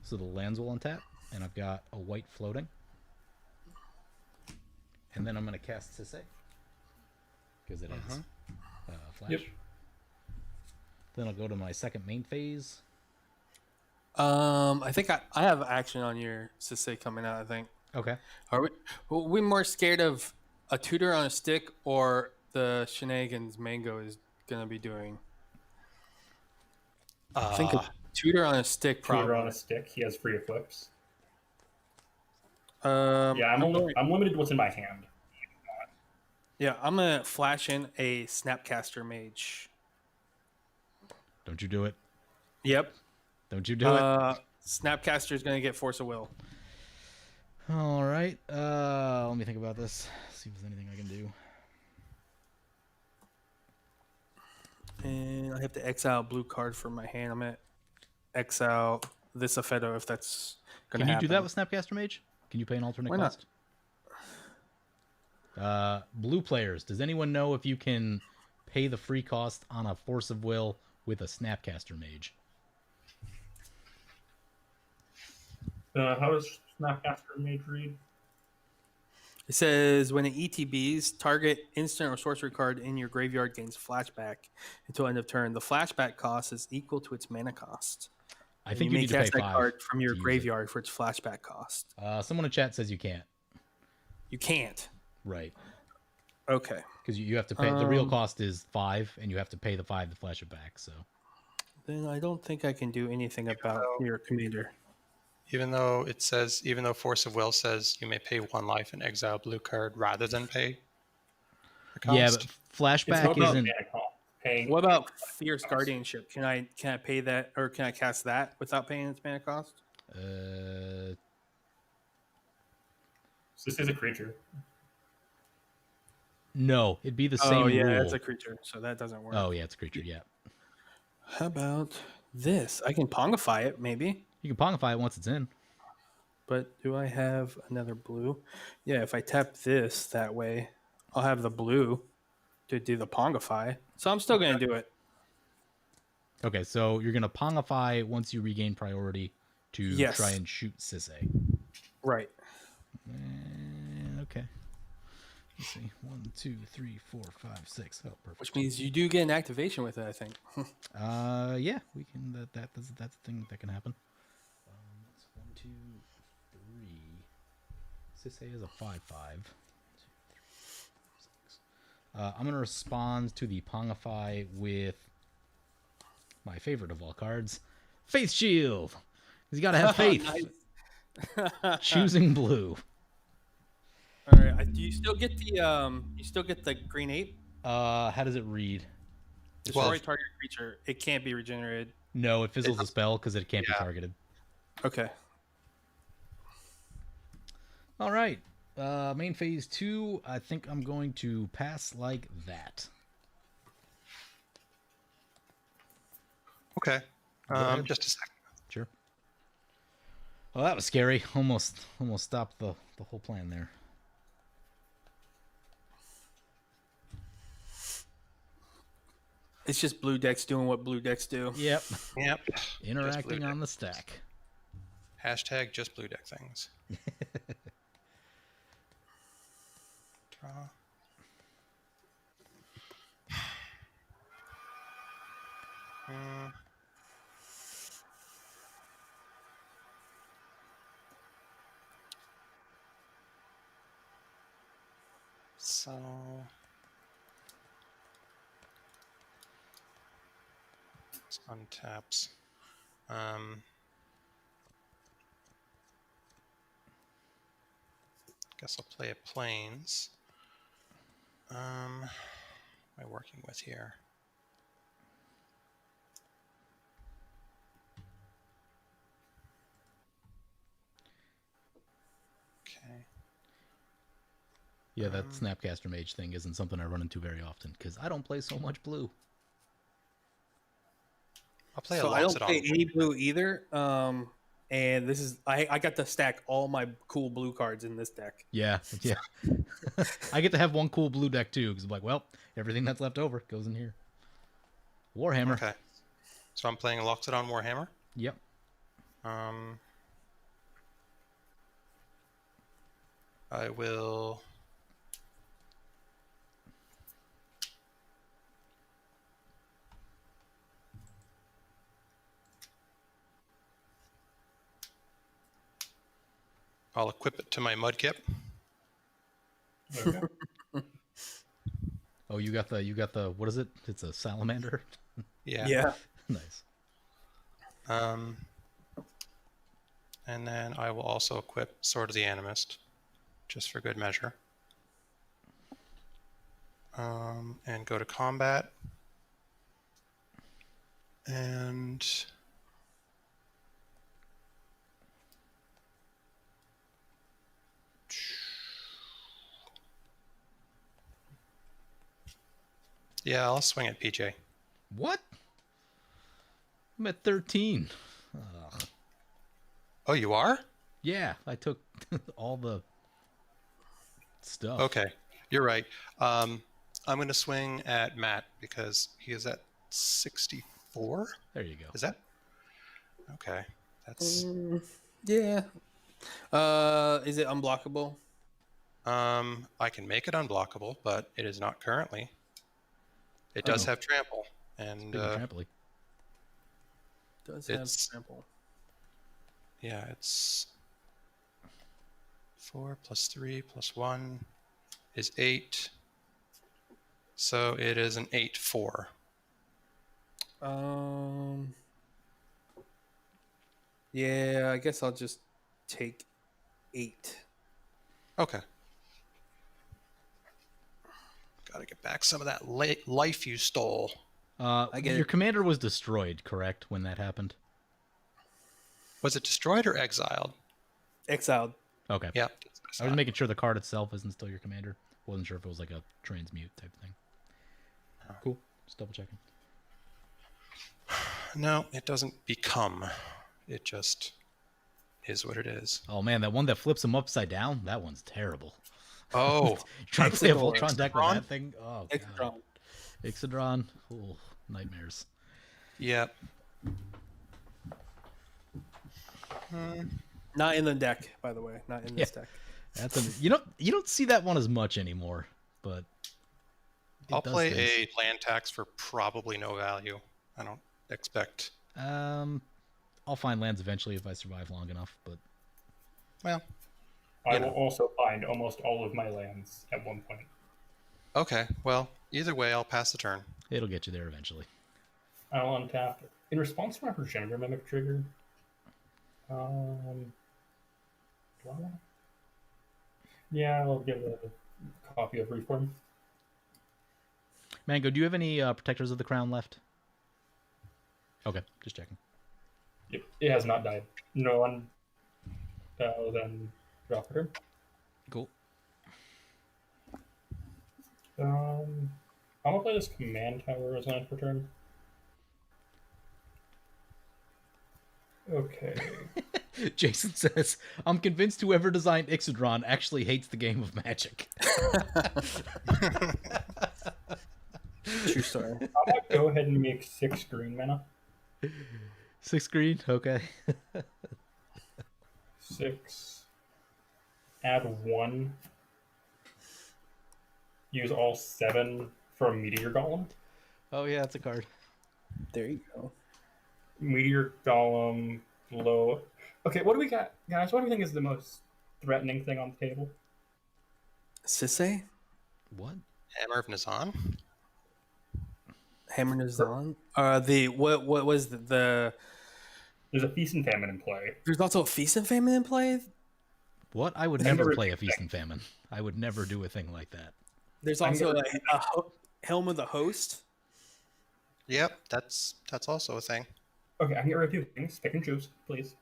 So the lands will untap. And I've got a white floating. And then I'm going to cast Sisei. Because it has flash. Yep. Mm-hmm. Then I'll go to my second main phase. I think I have action on your Sisei coming out, I think. Okay. Are we more scared of a tutor on a stick or the shenanigans Mango is going to be doing? I think a tutor on a stick Tutor probably. on a stick. He has free equips. Yeah, I'm limited to what's in my hand. Yeah, I'm going to flash in a Snapcaster Mage. Don't you do it. Yep. Don't you do it. Snapcaster is going to get Force of Will. All right. Let me think about this. See if there's anything I can do. And I have to exile a blue card from my hand. I'm going to exile this Affeto if that's going to Can you happen. do that with Snapcaster Mage? Can you pay an alternate Why not? cost? Blue players, does anyone know if you can pay the free cost on a Force of Will with a Snapcaster Mage? How does Snapcaster Mage read? It says when it ETBs, target instant or sorcery card in your graveyard gains flashback until end of turn. The flashback cost is equal to its mana cost. I And think you may need to pay cast that 5 card from your to use it. graveyard for its flashback cost. Someone in chat says you can't. You can't. Right. Okay. Because you have to pay. The real cost is 5, and you have to pay the 5 to flash it back. So Then I don't think I can do anything about your commander. Even though it says, even though Force of Will says you may pay 1 life and exile a blue card rather than pay the cost. yeah, but It's flashback not about isn't. mana cost. Paying. What about Fierce Guardianship? Can I pay that, or can I cast that without paying its mana cost? This is a creature. No, it'd be the same Oh yeah, rule. it's a creature, so that doesn't work. Oh yeah, it's a creature. Yeah, How about this? I can Pongify it, maybe. you can Pongify it once it's in. But do I have another blue? Yeah, if I tap this that way, I'll have the blue to do the Pongify. So I'm still going to do it. Okay, so you're gonna Pongify once you regain priority to Yes. try and shoot Sisay. Right. Okay. Let's see. 1, 2, 3, 4, 5, 6. Oh, perfect. Which means you do get an activation with it, I think. Yeah, we can. That's a thing that can happen. That's 1, 2, 3. Sisay is a 5/5. 2, 3, 6. I'm gonna respond to the Pongify with my favorite of all cards, Faith Shield. 'Cause you gotta have faith. Choosing blue. All right. Do you still get the green ape? How does it read? Destroy Well- target creature. It can't be regenerated. No, it fizzles a spell because it can't be Yeah. targeted. Okay. All right. Main phase 2. I think I'm going to pass like that. Okay. ahead. Just a second. Sure. Well, that was scary. Almost stopped the whole plan there. It's just blue decks doing what blue decks do. Yep. Yep. Interacting deck. on the stack. Hashtag just blue deck things. Draw. So it's untaps. Guess I'll play a planes. What am I working with here? Okay. Yeah, that Snapcaster Mage thing isn't something I run into very often because I don't play so much blue. I'll play So a I don't Loxodon. play any blue either. And this is I got to stack all my cool blue cards in this deck. Yeah. I get to have one cool blue deck too because I'm like, well, everything that's left over goes in here. Warhammer. Okay. So I'm playing a Loxodon Warhammer. Yep. I will. I'll equip it to my Mudkip. Okay. Oh, you got the what is it? It's a salamander. Yeah. Nice. And then I will also equip Sword of the Animist, just for good measure. And go to combat. And Yeah, I'll swing at PJ. What? I'm at 13. Ugh. Oh, you are? Yeah, I took all the stuff. Okay, you're right. I'm going to swing at Matt because he is at 64. There you go. Is that? Okay, that's. Yeah. Is it unblockable? I can make it unblockable, but it is not currently. It does have trample, and Speaking of trampoline. Does have it's- trample. yeah, it's 4 plus 3 plus 1 is 8. So it is an 8-4. Yeah, I guess I'll just take 8. Okay. Got to get back some of that life you stole. I get Your it. commander was destroyed, correct, when that happened? Was it destroyed or exiled? Exiled. Okay. Yeah. I was making sure the card itself isn't still your commander. Wasn't sure if it was like a transmute type thing. Cool. Just double checking. No, it doesn't become. It just is what it is. Oh man, that one that flips him upside down, that one's terrible. Oh, You're trying to play a Exodron. Voltron deck with Exodron? that thing? Oh, Extron. God. Ixodron. Oh, nightmares. yeah. Not in the deck, by the way. Not in this deck. That's you don't see that one as much anymore, but I'll does play things. a land tax for probably no value. I don't expect. I'll find lands eventually if I survive long enough, but Well, I You will know. also find almost all of my lands at one point. okay. Well, either way, I'll pass the turn. it'll get you there eventually. I'll untap in response to my progenitor mimic trigger. Do I want? Yeah, I'll give a copy of Reform. Mango, do you have any protectors of the crown left? Okay, just checking. Yep, it has not died. No one. Then drop her. Cool. I'm gonna play this command tower as land for turn. Okay. Jason says, I'm convinced whoever designed Ixodron actually hates the game of Magic. True story. I'm gonna go ahead and make 6 green mana. 6 green, okay. 6. Add 1. Use all 7 for a Meteor Golem. Oh yeah, it's a card. There you go. Meteor Golem, low. Okay, what do we got, guys? What do we think is the most threatening thing on the table? Sisei? What? Hammer of Nazan. Hammer Nazan? What was the There's a Feast and Famine in play. There's also a Feast and Famine in play? What? I would Never never play a repeat Feast and Famine. I would never do a thing like that. There's I'm also gonna- a Helm of the Host. Yep, that's also a thing. Okay, I can get rid of 2 things. Pick and choose, please.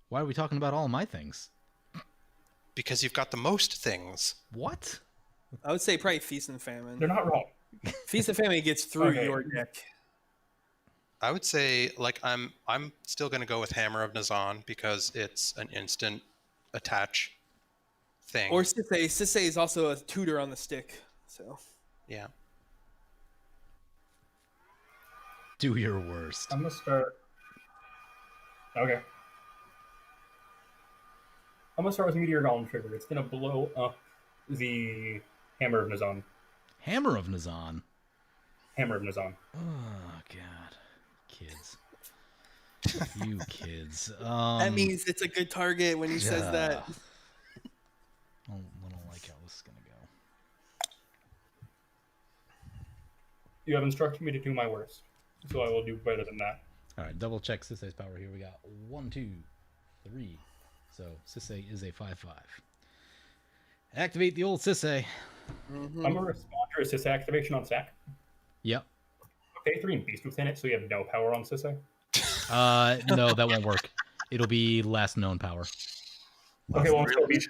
Why are we talking about all my things? Because you've got the most things. What? I would say probably Feast and Famine. They're not wrong. Feast and Famine gets through Okay. your deck. I would say, like, I'm still going to go with Hammer of Nazan because it's an instant attach thing. Or Sisei. Sisei is also a tutor on the stick. So Yeah. Do your worst. I'm gonna start. Okay. I'm gonna start with Meteor Golem trigger. It's gonna blow up the Hammer of Nazan. Hammer of Nazan. Hammer of Nazan. Oh god. Kids. You kids. that means it's a good target when he says that. I don't like how this is gonna go. You have instructed me to do my worst, so I will do better than that. Alright, double check Sisei's power here. We got 1, 2, 3. So Sisei is a 5/5. Activate the old Sisei. I'm gonna respond to assist activation on sack. Yep. Pay 3 and beast within it, so you have no power on Sisei. No, that won't work. It'll be last known power. Okay, well, it's still beast.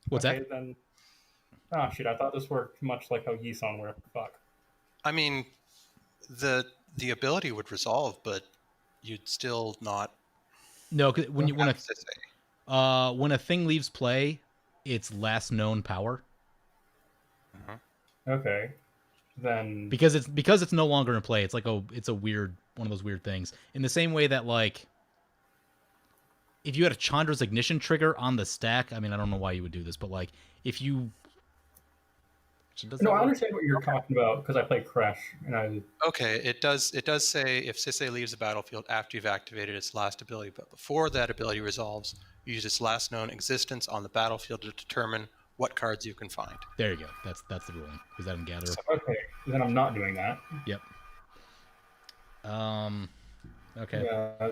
What's Okay, that? then Ah, shit! I thought this worked much like how Yisan worked. Fuck. I mean, the ability would resolve, but you'd still not No, 'cause when have to say. when a thing leaves play, it's last known power Okay. Then. because it's no longer in play. It's like it's a weird one of those weird things. In the same way that like if you had a Chandra's ignition trigger on the stack, I mean I don't know why you would do this, but like if you does No, that I work? understand what you're talking about because I play Crash and I. Okay, it does say if Sisei leaves the battlefield after you've activated its last ability, but before that ability resolves, you use its last known existence on the battlefield to determine what cards you can find. There you go. That's the ruling. Because I didn't gather. Okay, then I'm not doing that. Yep. Okay. Yeah.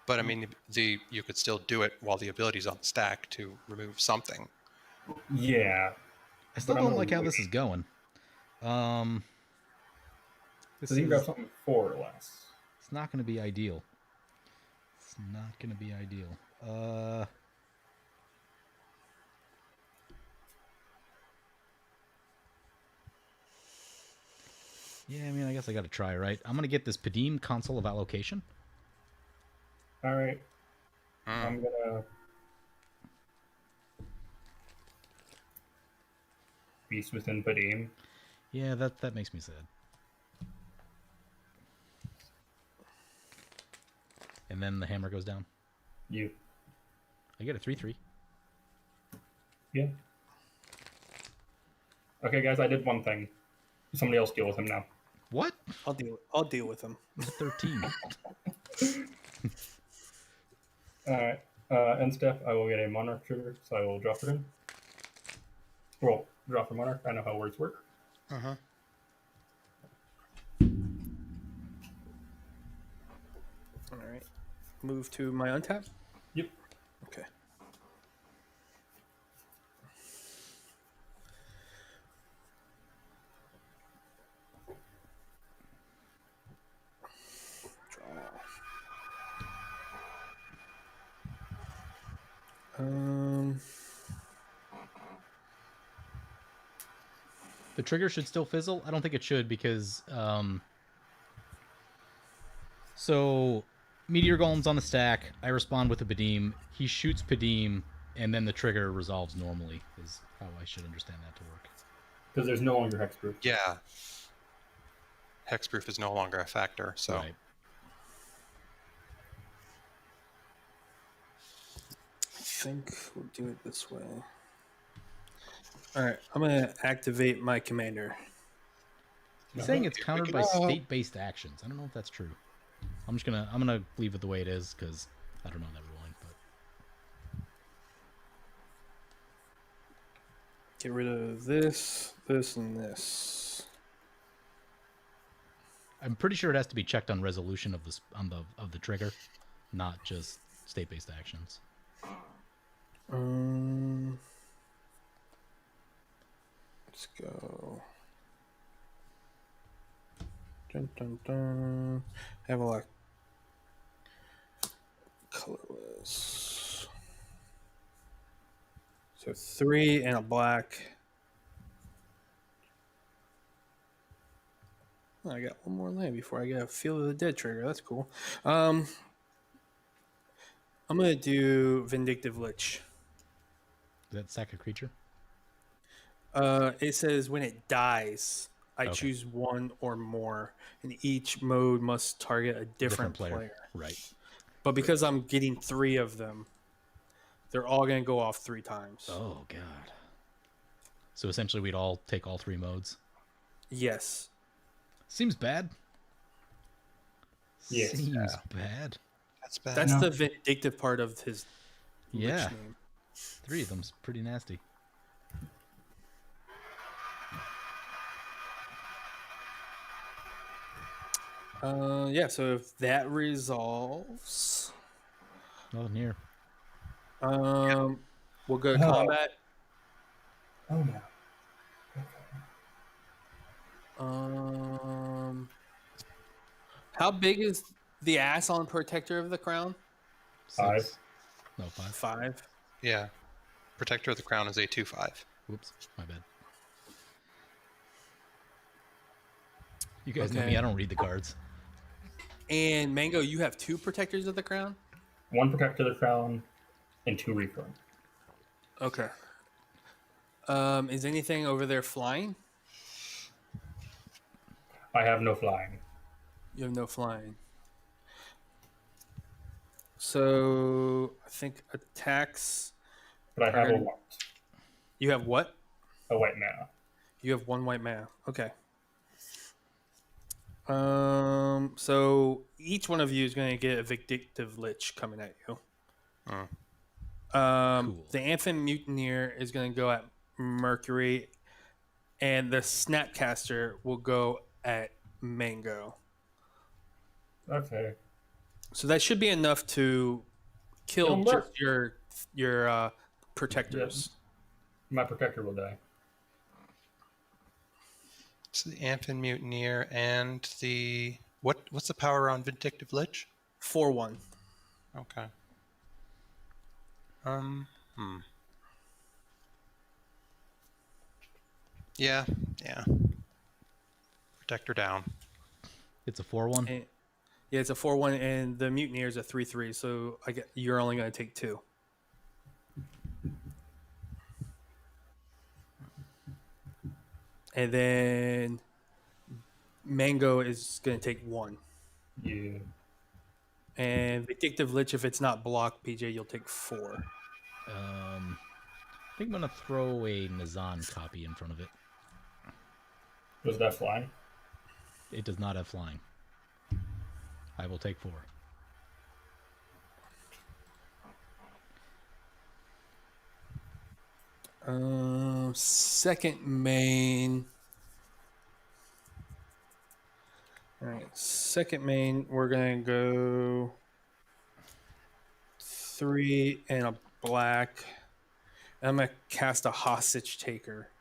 But I mean, you could still do it while the ability's on the stack to remove something. Yeah. I still But I'm don't gonna like how wait. this is going. This So you can grab is something 4 or less. it's not going to be ideal. It's not going to be ideal. Yeah, I mean, I guess I got to try, right? I'm going to get this Padim console of allocation. All right. I'm gonna Beast within Padim. Yeah, that makes me sad. And then the hammer goes down. You. I get a 3/3. Yeah. Okay, guys, I did one thing. Somebody else deal with him now. What? I'll deal with him. 13. Alright. End step, I will get a Monarch trigger, so I will drop it in. Well, drop a Monarch. I know how words work. Uh-huh. All right. Move to my untap. Yep. Okay. The trigger should still fizzle. I don't think it should because so Meteor Golem's on the stack. I respond with a Padim. He shoots Padim, and then the trigger resolves normally. Is how I should understand that to work. Because there's no longer hexproof. Yeah. Hexproof is no longer a factor, so. Right. I think we'll do it this way. All right, I'm gonna activate my commander. He's saying it's countered by state-based actions. I don't know if that's true. I'm gonna leave it the way it is because I don't know that ruling. But Get rid of this, this, and this. I'm pretty sure it has to be checked on resolution of the trigger, not just state-based actions. Let's go. Dun, dun, dun. Have a lot. Colorless. So 3 and a black. Oh, I got one more land before I get a Field of the Dead trigger. That's cool. I'm gonna do Vindictive Lich. Is that sack a creature? It says when it dies, I Okay. choose one or more, and each mode must target a different player. Right. But because I'm getting 3 of them, they're all going to go off 3 times. Oh god. So essentially, we'd all take all 3 modes. Yes. Seems bad. Yes. Seems bad. That's bad. That's the vindictive part of his Yeah. Lich name. 3 of them's pretty nasty. Yeah, so if that resolves, Nothing here. we'll go to combat. Oh, no. How big is the ass on Protector of the Crown? 5. 6. No, 5. 5. Yeah. Protector of the Crown is a 2/5. Whoops, my bad. You guys know Okay. me. I don't read the cards. And Mango, you have 2 Protectors of the Crown? 1 Protector of the Crown and 2 Reform. Okay. Is anything over there flying? I have no flying. You have no flying. So I think attacks. But I have a gonna- white. You have what? A white mana. You have 1 white mana. Okay. So each one of you is going to get a Vindictive Lich coming at you. Oh. Cool. The Anthem Mutineer is going to go at Mercury, and the Snapcaster will go at Mango. Okay. So that should be enough to kill Kill just your protectors. My Protector will die. So the Anthem Mutineer and the what's the power on Vindictive Lich? 4/1. Okay. Yeah. Protector down. It's a 4/1. And, yeah, it's a 4/1, and the Mutineer is a 3/3. So you're only going to take 2. And then Mango is going to take 1. Yeah. And Vindictive Lich, if it's not blocked, PJ, you'll take 4. I think I'm gonna throw a Nazan copy in front of it. Was that flying? It does not have flying. I will take 4. Second main. All right, second main, we're gonna go 3 and a black. I'm gonna cast a Hostage Taker.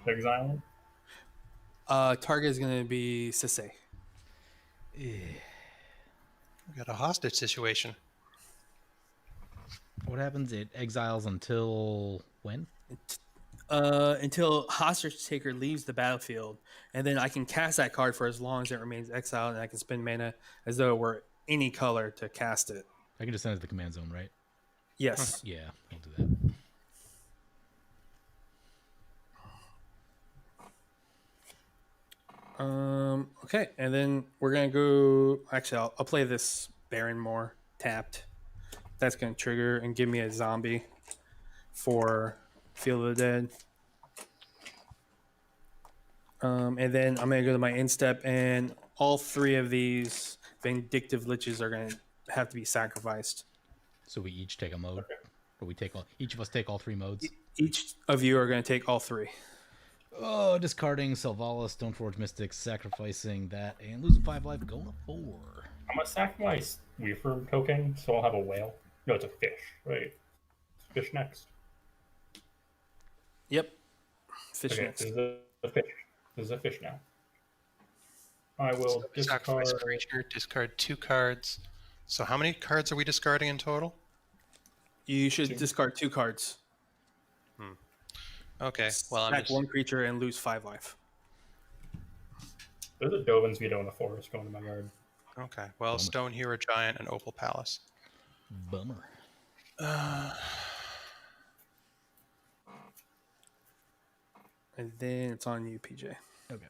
Exile? Target is gonna be Sisei. We got a hostage situation. What happens? It exiles until when? Until Hostage Taker leaves the battlefield, and then I can cast that card for as long as it remains exiled, and I can spend mana as though it were any color to cast it. I can just send it to the command zone, right? Yes. Yeah, I'll do that. Okay, and then we're gonna go. Actually, I'll play this Baron more tapped. That's gonna trigger and give me a zombie for Field of the Dead. And then I'm gonna go to my instep, and all 3 of these Vindictive Liches are gonna have to be sacrificed. So we each take a mode, or we take all. Each of us take all 3 modes. Each of you are gonna take all 3. Oh, discarding Selvalis, Stoneforge Mystics, sacrificing that, and losing 5 life, going to 4. I'm gonna sack my Reaper token, so I'll have a whale. No, it's a fish. Right. Fish next. Yep. Fish Okay, next. this is a fish. This is a fish now. I will discard. Sacrifice a creature, discard 2 cards. So how many cards are we discarding in total? You should discard 2 cards. Okay, well I'm Sack just 1 creature and lose 5 life. There's a Dovin's Veto in the forest going to my yard. okay. Well, Stone Hero Giant and Opal Palace. Bummer. And then it's on you, PJ. Okay.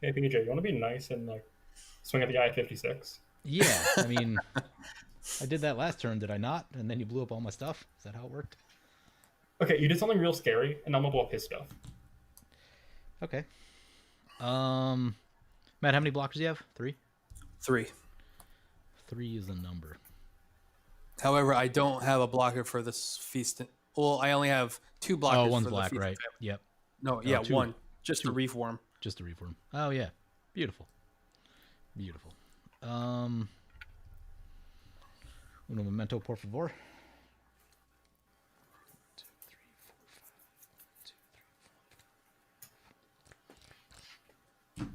Hey PJ, you want to be nice and like swing at the I-56? Yeah, I mean, I did that last turn, did I not? And then you blew up all my stuff? Is that how it worked? Okay, you did something real scary, and I'm gonna blow up his stuff. Okay. Matt, how many blockers do you have? 3? 3. 3 is the number. However, I don't have a blocker for this feast. Well, I only have 2 blockers. Oh, one's for black, the feast right? family. Yep. No, yeah, 2. 1. Just 2. a reform. Just a reform. Oh, yeah. Beautiful. Beautiful. Uno momento, por favor. 2, 3, 4, 5. 1, 2, 3, 4, 5.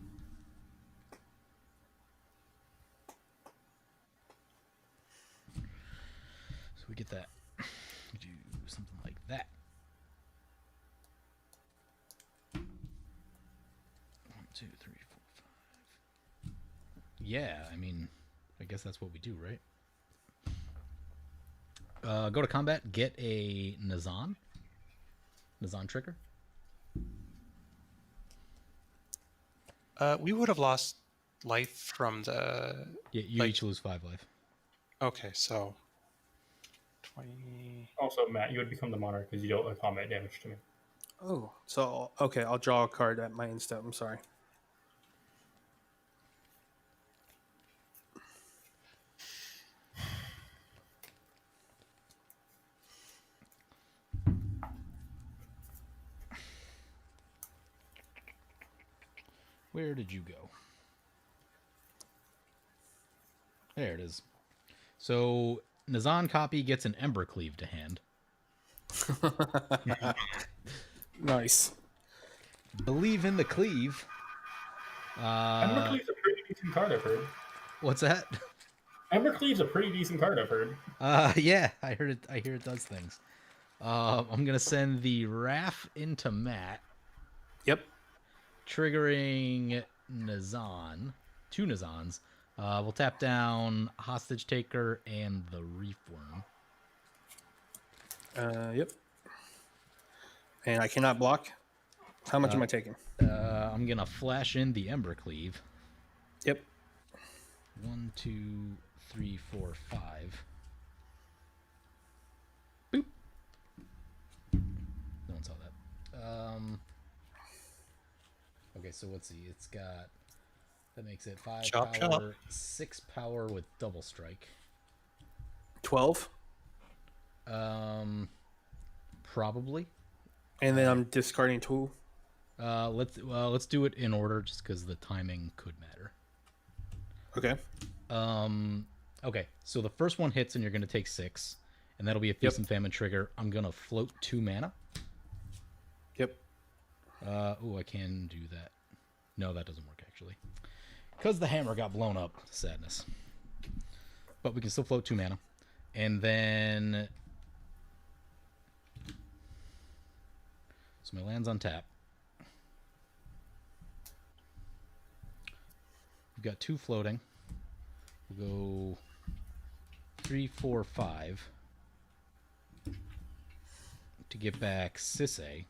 So we get that. We do something like that. 1, 2, 3, 4, 5. Yeah, I mean, I guess that's what we do, right? Go to combat, get a Nazan trigger. We would have lost life from the. Yeah, you like- each lose 5 life. Okay, so 20. Also, Matt, you would become the monarch because you dealt like combat damage to me. Oh, so okay, I'll draw a card at my instep. I'm sorry. Where did you go? There it is. So Nazan copy gets an Ember Cleave to hand. Nice. Believe in the cleave. Embercleave's a pretty decent card, I've heard. What's that? Embercleave's a pretty decent card, I've heard. Yeah, I heard it. I hear it does things. I'm gonna send the Wrath into Matt, Yep. triggering Nazan. 2 Nazans. We'll tap down Hostage Taker and the Reef Worm. Yep. And I cannot block. How much am I taking? I'm gonna flash in the Ember Cleave. Yep. 1, 2, 3, 4, 5. Boop. No one saw that. Okay, so let's see. It's got, that makes it 5 Chop, power, chop. 6 power with double strike. 12. Probably. And then I'm discarding 2. Let's do it in order, just because the timing could matter. Okay. Okay, so the first one hits and you're gonna take 6, and that'll be a Feast and Famine trigger. I'm gonna float 2 mana. Yep. I can do that. No, that doesn't work actually, because the hammer got blown up. Sadness. But we can still float 2 mana, and then so my land's on tap. We've got 2 floating. We'll go 3, 4, 5 to get back Sisay.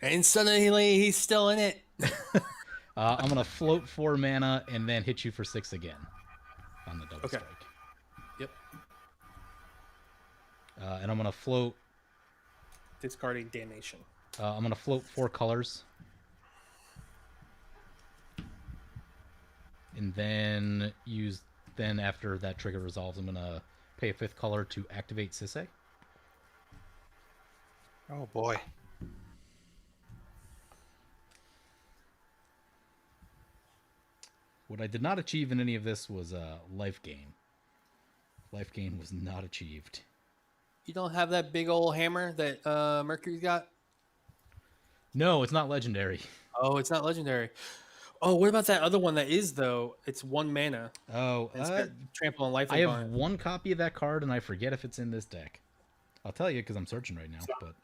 And suddenly he's still in it. I'm gonna float 4 mana and then hit you for 6 again on the double Okay. strike. Yep. And I'm gonna float. Discarding Damnation. I'm gonna float 4 colors, and then use. Then after that trigger resolves, I'm gonna pay a 5th color to activate Sisay. Oh boy. What I did not achieve in any of this was life gain. Life gain was not achieved. You don't have that big old hammer that Mercury's got? No, it's not legendary. Oh, it's not legendary. Oh, what about that other one that is, though? It's 1 mana. Oh, It's got trample and life. I have 1 copy of that card, and I forget if it's in this deck. I'll tell you because I'm searching right now. But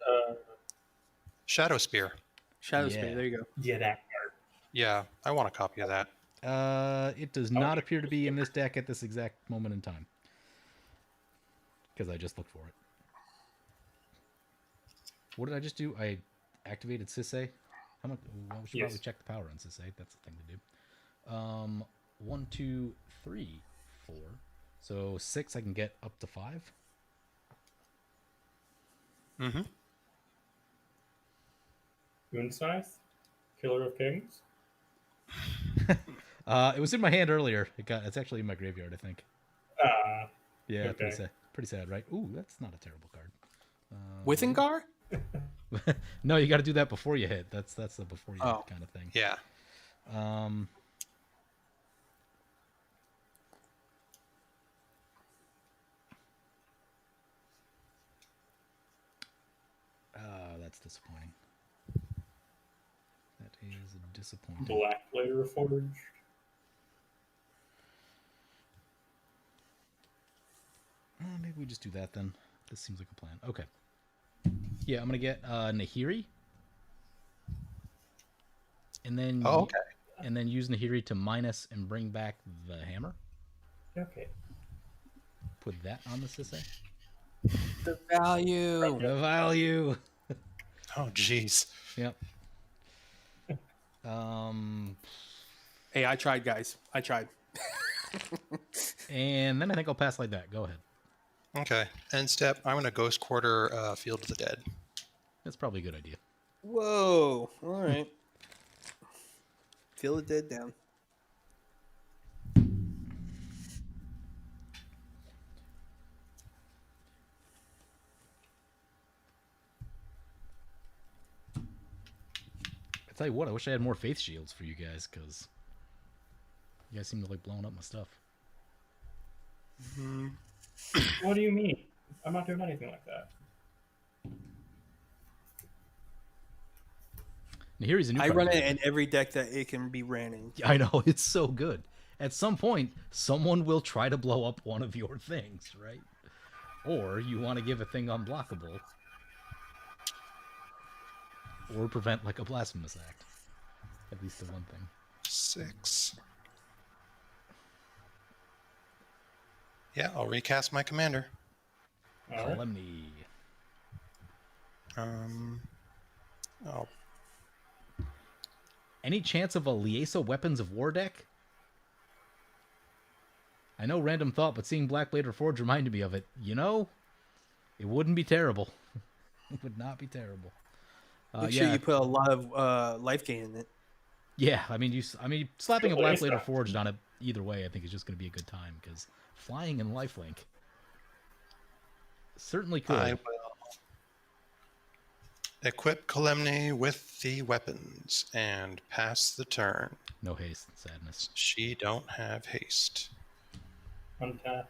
Shadow Spear. Shadow Yeah. Spear. There you go. Yeah, that card. Yeah, I want a copy of that. it does not appear to be in this deck at this exact moment in time, because I just looked for it. What did I just do? I activated Sisay. How much? Well, we should probably check the power on Sisay. That's the thing to do. 1, 2, 3, 4. So 6, I can get up to 5. Mm-hmm. Moonscythe? Killer of Kings? It was in my hand earlier. It's actually in my graveyard, I think. Yeah, okay. pretty sad, right? Ooh, that's not a terrible card. Withengar? No, you got to do that before you hit. That's the before you hit Oh. kind of thing. Yeah. That's disappointing. That is is disappointing. Black Blade Reforged. Maybe we just do that then. This seems like a plan. Okay. Yeah, I'm gonna get Nahiri, and then Oh, okay. and then use Nahiri to minus and bring back the hammer. Okay. Put that on the Sisei. The value. The value. Oh, jeez. Yep. Hey, I tried, guys. I tried. And then I think I'll pass like that. Go ahead. Okay. End step. I'm going to Ghost Quarter Field of the Dead. That's probably a good idea. Whoa. All right. Feel the dead down. I tell you what, I wish I had more faith shields for you guys, because you guys seem to like blowing up my stuff. What do you mean? I'm not doing anything like that. Nahiri's a new I card. run it in every deck that it can be ran in. I know, it's so good. At some point, someone will try to blow up one of your things, right? Or you want to give a thing unblockable. Or prevent like a blasphemous act. At least the one thing. 6. Yeah, I'll recast my commander. All right. Kalemne. Oh, Any chance of a Liesa Weapons of War deck? I know random thought, but seeing Black Blade Reforged reminded me of it. You know, it wouldn't be terrible. It would not be terrible. Make sure you put a lot of life gain in it. Yeah, I mean, slapping a Black Blade Liesa. Reforged on it either way, I think is just going to be a good time, because flying and lifelink certainly could. I will equip Kalemne with the weapons and pass the turn. No haste, sadness. She don't have haste. Untap.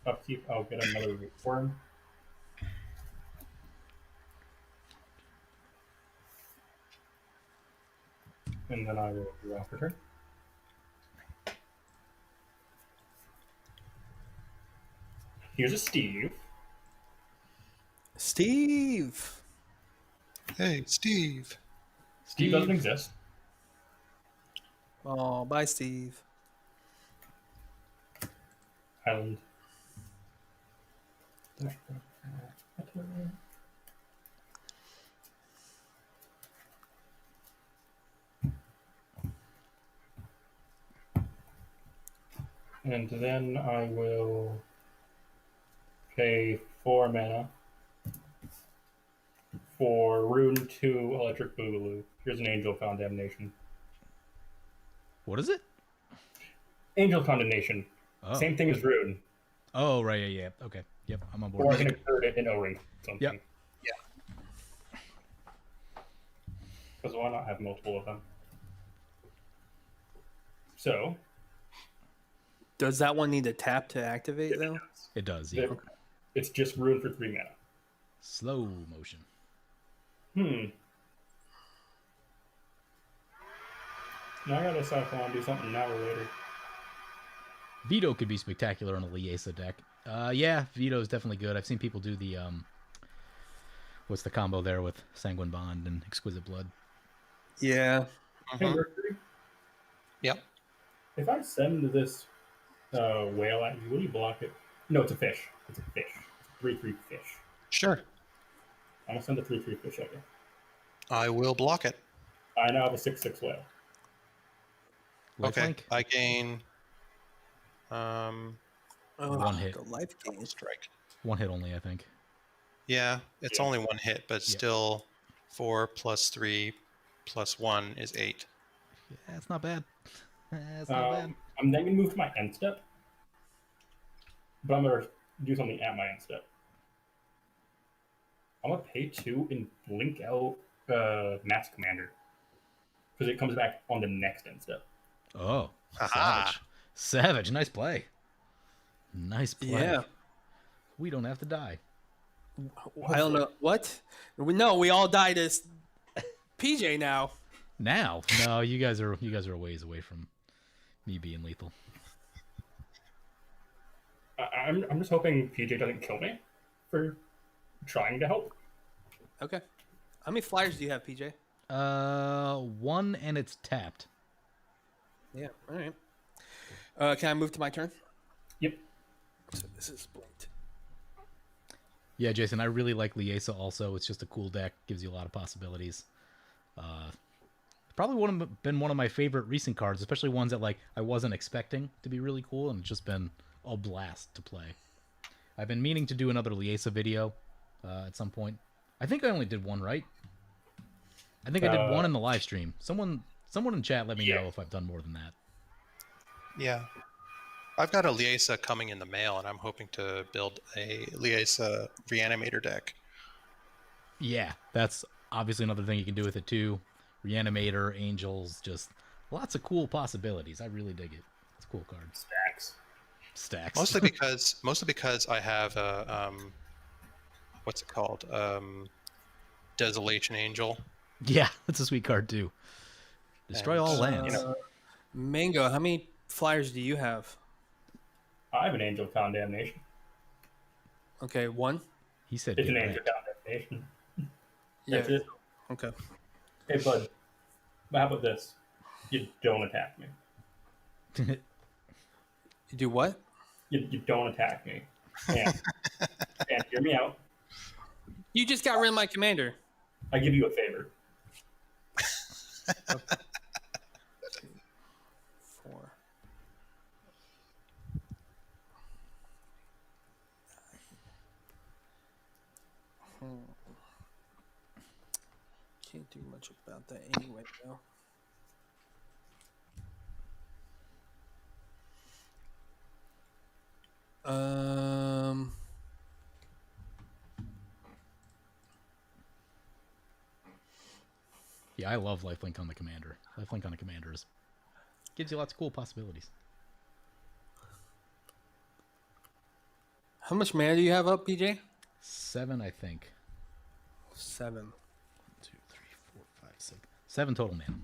Upkeep. I'll get another reform. And then I will draw for turn. Here's a Steve. Steve. Hey, Steve. Steve doesn't exist. Oh, bye, Steve. Island. And then I will pay 4 mana for Roon 2 Electric Boogaloo. Here's an Angel Condemnation. What is it? Angel Condemnation. Oh. Same thing as Roon. Oh, right, yeah. Okay. Yep, I'm on board. Or I can insert it in O-Ring. Yep. Because why not have multiple of them? So. Does that one need to tap to activate, though? It does, yeah. It's just Roon for 3 mana. Slow motion. Now I gotta decide if I want to do something now or later. Veto could be spectacular in a Liesa deck. Yeah, Veto is definitely good. I've seen people do the what's the combo there with Sanguine Bond and Exquisite Blood? Yeah. Hey, Mercury, Yep. if I send this whale at you, will you block it? No, it's a fish. It's a fish. It's a 3/3 fish. Sure. I'm gonna send a 3/3 fish at you. I will block it. I now have a 6/6 whale. Okay. Lifelink? I gain One hit. The life gain. strike. One hit only, I think. Yeah, it's Yeah. only 1 hit, but still 4 + 3 + 1 is 8. Yeah, it's not bad. It's not bad. I'm then gonna move to my end step, but I'm gonna do something at my end step. I'm gonna pay 2 and blink out Mass Commander because it comes back on the next end step. Oh, Haha. savage. Savage. Nice play. Nice play. Yeah. We don't have to die. I don't know. What? No, we all died as PJ now. Now, no, you guys are a ways away from me being lethal. I'm just hoping PJ doesn't kill me for trying to help. Okay. How many flyers do you have, PJ? 1 and it's tapped. Yeah. All right. Can I move to my turn? Yep. So this is blinked. Yeah, Jason, I really like Liesa also. It's just a cool deck, gives you a lot of possibilities. Probably been one of my favorite recent cards, especially ones that like I wasn't expecting to be really cool, and it's just been a blast to play. I've been meaning to do another Liesa video at some point. I think I only did one, right? I think I did one in the live stream. Someone in chat let me know if I've done more than that. Yeah. I've got a Liesa coming in the mail, and I'm hoping to build a Liesa Reanimator deck. Yeah, that's obviously another thing you can do with it too. Reanimator, Angels, just lots of cool possibilities. I really dig it. It's a cool card. Stacks. Mostly because I have a what's it called? Desolation Angel. Yeah, that's a sweet card too. Destroy all lands. Mango, how many flyers do you have? I have an Angel of Condemnation. Okay, 1. He said It's get an Angel wrecked. of Condemnation. Yeah. That's it. Okay. Hey, bud. But how about this? You don't attack me. You do what? You don't attack me. And hear me out. You just got rid of my commander. I give you a favor. 4. Can't do much about that anyway, though. Yeah, I love lifelink on the commander. Lifelink on the commander gives you lots of cool possibilities. How much mana do you have up, PJ? 7, I think. 7. 1, 2, 3, 4, 5, 6. 7 total mana.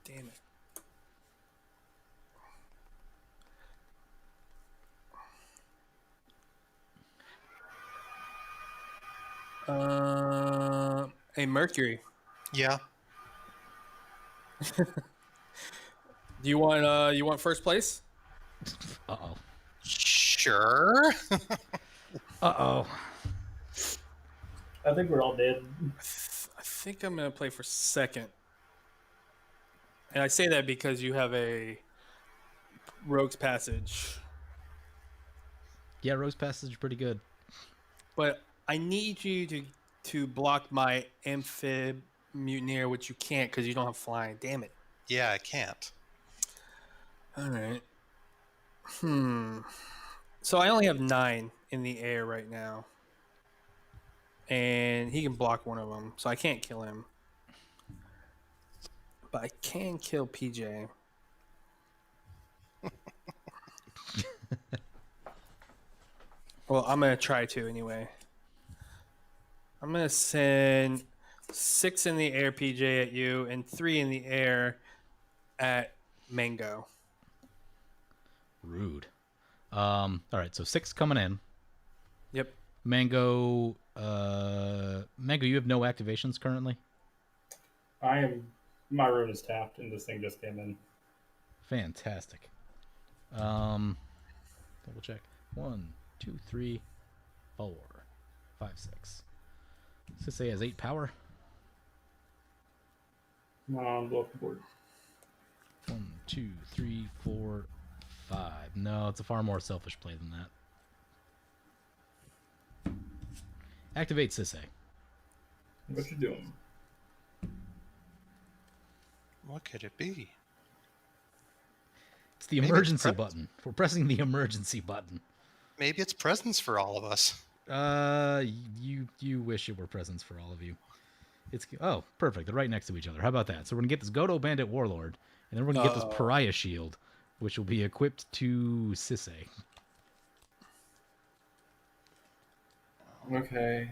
Damn it. Hey, Mercury. Yeah. Do you want first place? Uh-oh. Sure. Uh-oh. I think we're all dead. I think I'm gonna play for second. And I say that because you have a Rogue's Passage. Yeah, Rose Passage is pretty good. But I need you to block my Amphib Mutineer, which you can't because you don't have flying. Damn it. Yeah, I can't. All right. So I only have 9 in the air right now. And he can block one of them, so I can't kill him. But I can kill PJ. Well, I'm going to try to anyway. I'm going to send 6 in the air, PJ, at you, and 3 in the air at Mango. Rude. All right, so 6 coming in. Yep. Mango, you have no activations currently? My Roon is tapped and this thing just came in. Fantastic. Double check. 1, 2, 3, 4, 5, 6. Sisay has 8 power. Come on, blow up the board. 1, 2, 3, 4, 5. No, it's a far more selfish play than that. Activate Sisay. What you doing? What could it be? It's the Maybe emergency it's button. We're pressing the emergency button. Maybe it's presents for all of us. You wish it were presents for all of you. Oh, perfect. They're right next to each other. How about that? So we're gonna get this Godo Bandit Warlord, and then we're gonna get this Pariah Shield, which will be equipped to Sisay. Okay.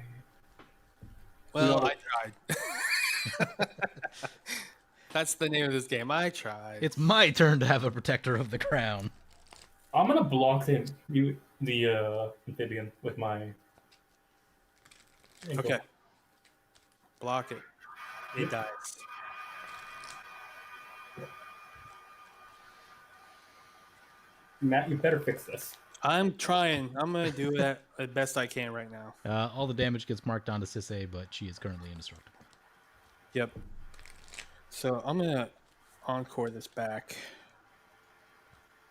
Well, I tried. That's the name of this game. I tried. It's my turn to have a protector of the crown. I'm gonna block the amphibian with my. Okay. Block it. It dies. Matt, you better fix this. I'm trying. I'm gonna do it as best I can right now. All the damage gets marked onto Sisse, but she is currently indestructible. Yep. So I'm gonna encore this back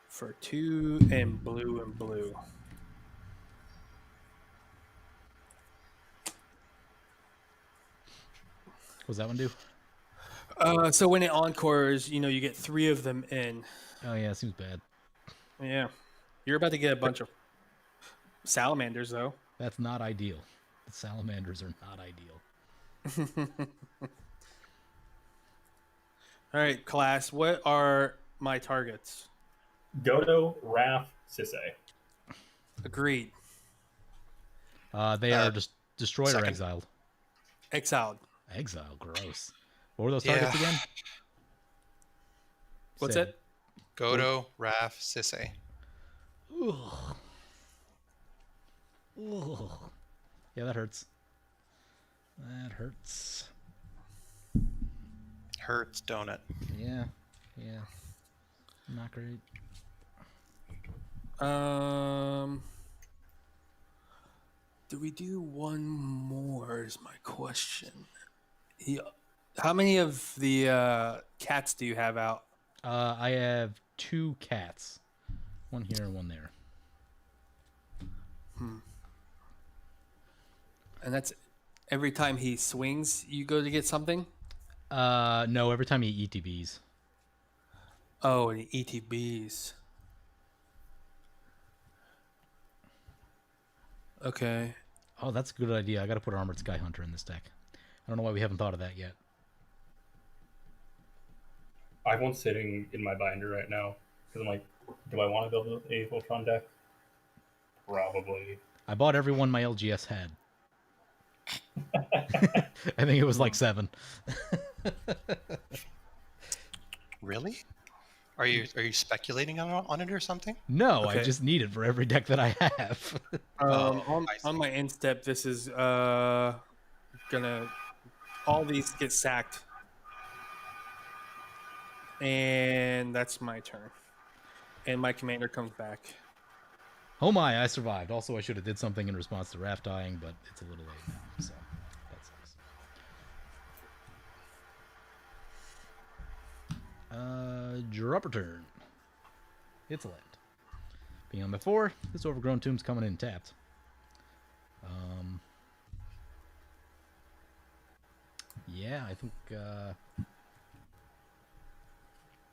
for 2 and blue and blue. What does that one do? So when it encores, you get 3 of them in. Oh yeah, seems bad. Yeah. You're about to get a bunch of salamanders, though. That's not ideal. The salamanders are not ideal. All right, class. What are my targets? Dodo, Raph, Sisse. Agreed. They are just destroyed or second. exiled. Exiled. Exile, gross. What were those targets again? What's Say. it? Godo, Raf, Sisse. Ugh. Ugh. Yeah, that hurts. That hurts. Hurts, don't it? Yeah. Yeah. Not great. Do we do one more is my question. How many of the cats do you have out? I have 2 cats. One here and one there. And that's every time he swings, you go to get something? No, every time he ETBs. Oh, and the ETBs. Okay. Oh, that's a good idea. I gotta put Armored Sky Hunter in this deck. I don't know why we haven't thought of that yet. I have one sitting in my binder right now because I'm like, do I want to build a Voltron deck? Probably. I bought every one my LGS had. I think it was like 7. Really? Are you speculating on it or something? No, Okay. I just need it for every deck that I have. On I see. my end step, this is gonna all these get sacked, and that's my turn. And my commander comes back. Oh my, I survived. Also, I should have did something in response to Raph dying, but it's a little late now, so that sucks. Dropper turn. It's a land. Being on the 4, this Overgrown Tomb's coming in tapped. Yeah, I think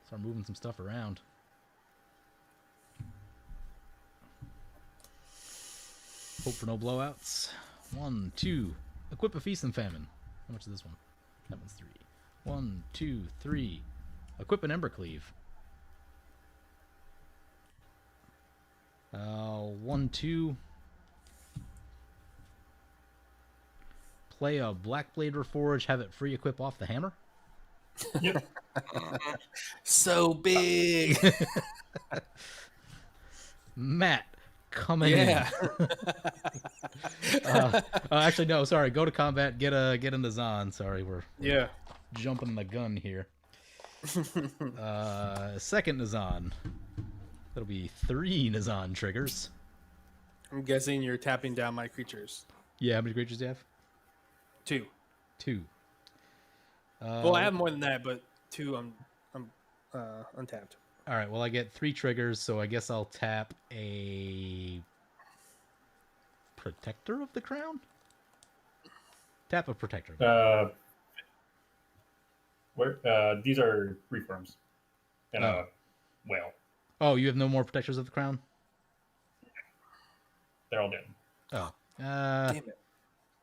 start moving some stuff around. Hope for no blowouts. 1, 2. Equip a Feast and Famine. How much is this one? That one's 3. 1, 2, 3. Equip an Embercleave. 1, 2. Play a Blackblade Reforge, have it free equip off the hammer. Yep. So big. Matt, coming Yeah. in. Actually, no, sorry. Go to combat. Get into Zon. Sorry, we're Yeah. jumping the gun here. Second Nazan. That'll be 3 Nazan triggers. I'm guessing you're tapping down my creatures. Yeah, how many creatures do you have? 2. 2. Well, I have more than that, but 2 I'm untapped. All right, well, I get 3 triggers, so I guess I'll tap a Protector of the Crown? Tap a Protector. These are reforms and a whale. Oh, you have no more Protectors of the Crown? They're all dead. Oh. Damn it.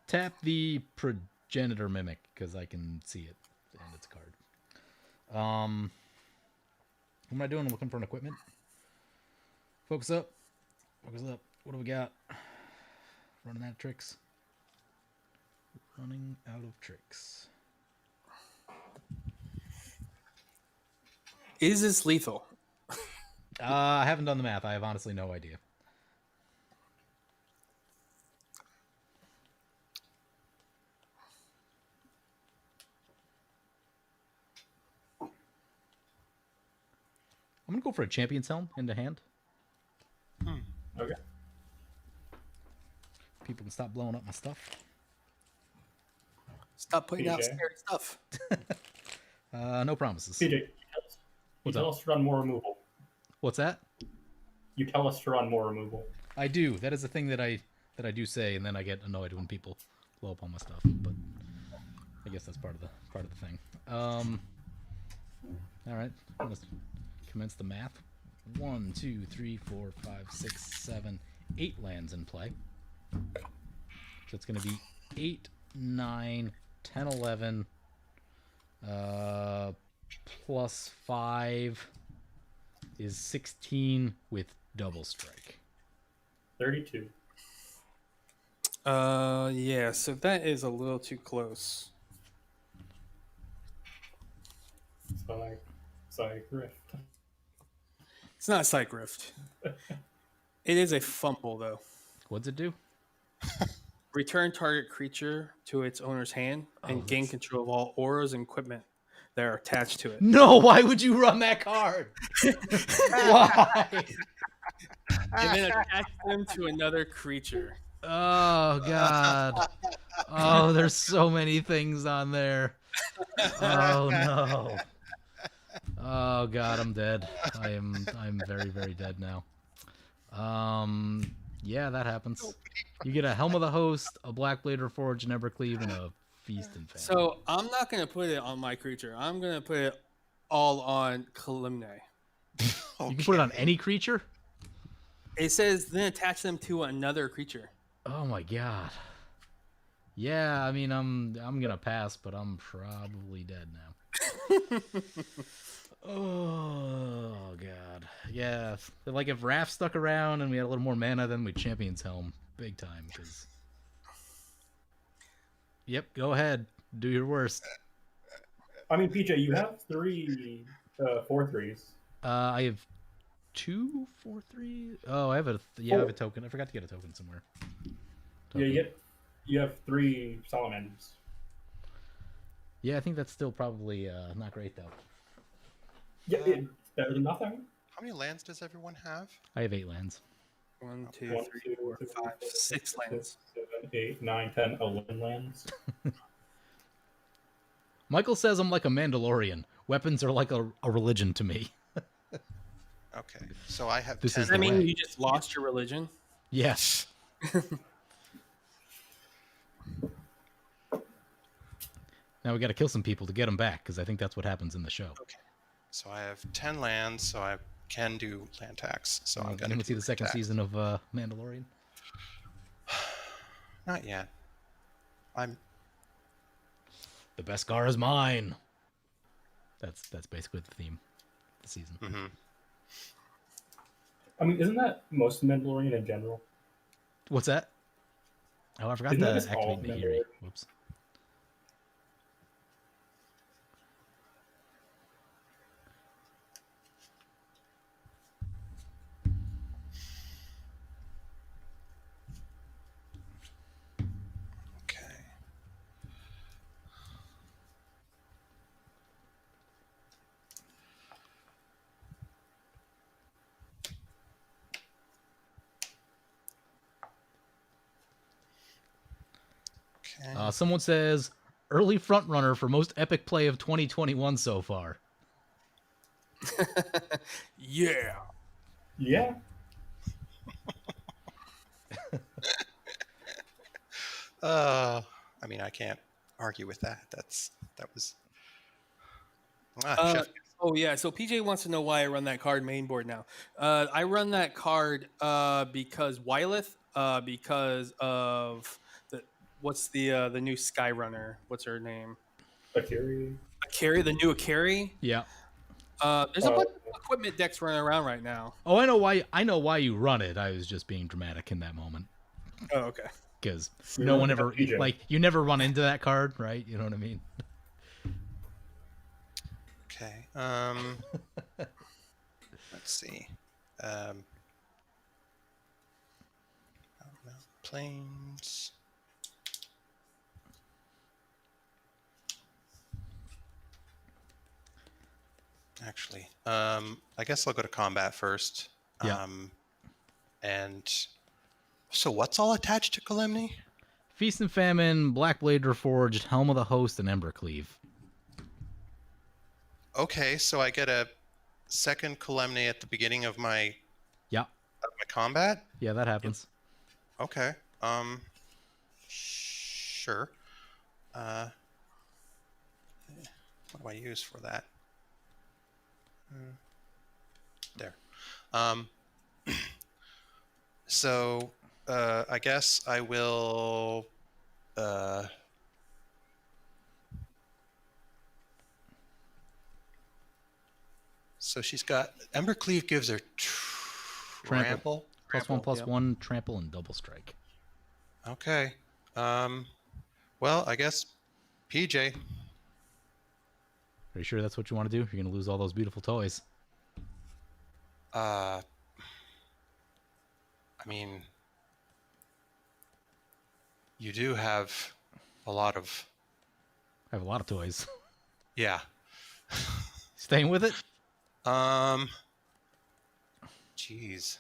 Tap the Progenitor Mimic, because I can see it, and it's a card. What am I doing? I'm looking for an equipment. Focus up. Focus up. What do we got? Running out of tricks. Running out of tricks. Is this lethal? I haven't done the math. I have honestly no idea. I'm gonna go for a champion's helm into hand. Okay. People can stop blowing up my stuff. Stop putting out PJ. scary stuff. No promises. PJ, you What's tell up? us to run more removal. What's that? You tell us to run more removal. I do. That is a thing that I do say, and then I get annoyed when people blow up all my stuff. But I guess that's part of the thing. All right. Let's commence the math. 1, 2, 3, 4, 5, 6, 7, 8 lands in play. So it's going to be 8, 9, 10, 11, plus 5 is 16 with double strike. 32. Yeah, so that is a little too close. Psych Rift. It's not a Psych Rift. It is a fumble, though. What's it do? Return target creature to its owner's hand and gain control of all auras and equipment that are attached to it. No, why would you run that card? Why? And then attach them to another creature. Oh god. Oh, there's so many things on there. Oh no. Oh god, I'm dead. I'm very, very dead now. Yeah, that happens. You get a Helm of the Host, a Black Blade Reforged, an Evercleave, and a Feast and Famine. So I'm not going to put it on my creature. I'm going to put it all on Kalemne. You can put it on any creature? It says then attach them to another creature. Oh my god. Yeah, I mean I'm gonna pass, but I'm probably dead now. Oh god. Yeah. Like if Raph stuck around and we had a little more mana, then we'd Champion's Helm big time, because yep, go ahead. Do your worst. I mean, PJ, you have 3 4/3s. I have 2 4/3. Oh, I have a I have a token. I forgot to get a token somewhere. Yeah, you have 3 Salamanders. Yeah, I think that's still probably not great though. Yeah, it's better than nothing. How many lands does everyone have? I have 8 lands. 1, 2, 1, 3, 2, 4, 3, 5, 6 lands. 7, 8, 9, 10, 11 lands. Michael says I'm like a Mandalorian. Weapons are like a religion to me. Okay, so I have This 10. is I the mean, way. you just lost your religion. Yes. Now we got to kill some people to get them back, because I think that's what happens in the show. Okay, so I have 10 lands, so I can do land tax. So I'm Anyone gonna see the second tax. season of Mandalorian? Not yet. I'm The Beskar is mine. That's basically the theme of the season. mhm. I mean, isn't that most Mandalorian in general? What's that? Oh, I forgot Isn't that to just all activate Nahiri. Mandalorian? Whoops. Okay. Okay. Someone says early front runner for most epic play of 2021 so far. Yeah. Yeah. I mean, I can't argue with that. That was. Chef. Oh yeah, so PJ wants to know why I run that card main board now. I run that card because Wylith, because of what's the new Sky Runner? What's her name? Akiri. Akari, the new Akari. Yeah. There's a bunch of equipment decks running around right now. Oh, I know why. I know why you run it. I was just being dramatic in that moment. Oh, okay. because We no were one looking ever at PJ. like you never run into that card, right? You know what I mean? Okay. Let's see. Planes. Actually, I guess I'll go to combat first. Yeah. And so what's all attached to Kalemne? Feast and Famine, Black Blade Reforged, Helm of the Host, and Embercleave. Okay, so I get a second Kalemne at the beginning of my Yeah. combat? Yeah, that happens. Okay. Sure. What do I use for that? There. So I guess I will. So she's got Embercleave gives her trample. +1/+1, trample, and double strike. Okay. Well, I guess PJ. Are you sure that's what you want to do? You're gonna lose all those beautiful toys. I mean, you do have a lot of. I have a lot of toys. Yeah. Staying with it? Jeez.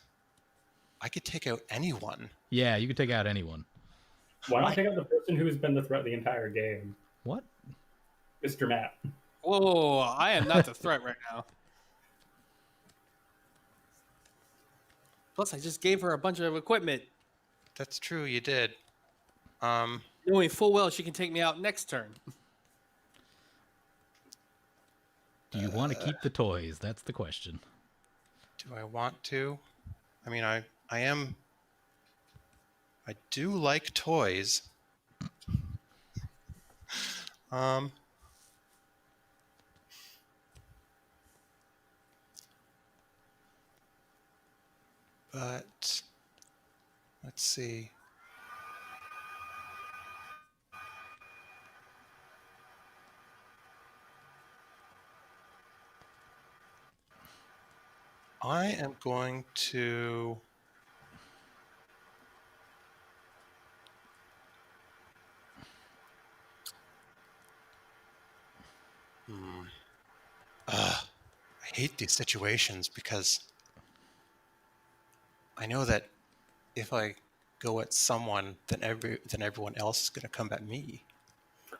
I could take out anyone. Yeah, you could take out anyone. Why not take out the person who's been the threat the entire game? What? Mr. Matt. Whoa, I am not the threat right now. Plus, I just gave her a bunch of equipment, That's true, you did. knowing full well she can take me out next turn. Do you want to keep the toys? That's the question. Do I want to? I mean, I do like toys. But let's see. I am going to I hate these situations because I know that if I go at someone, then everyone else is going to come at me.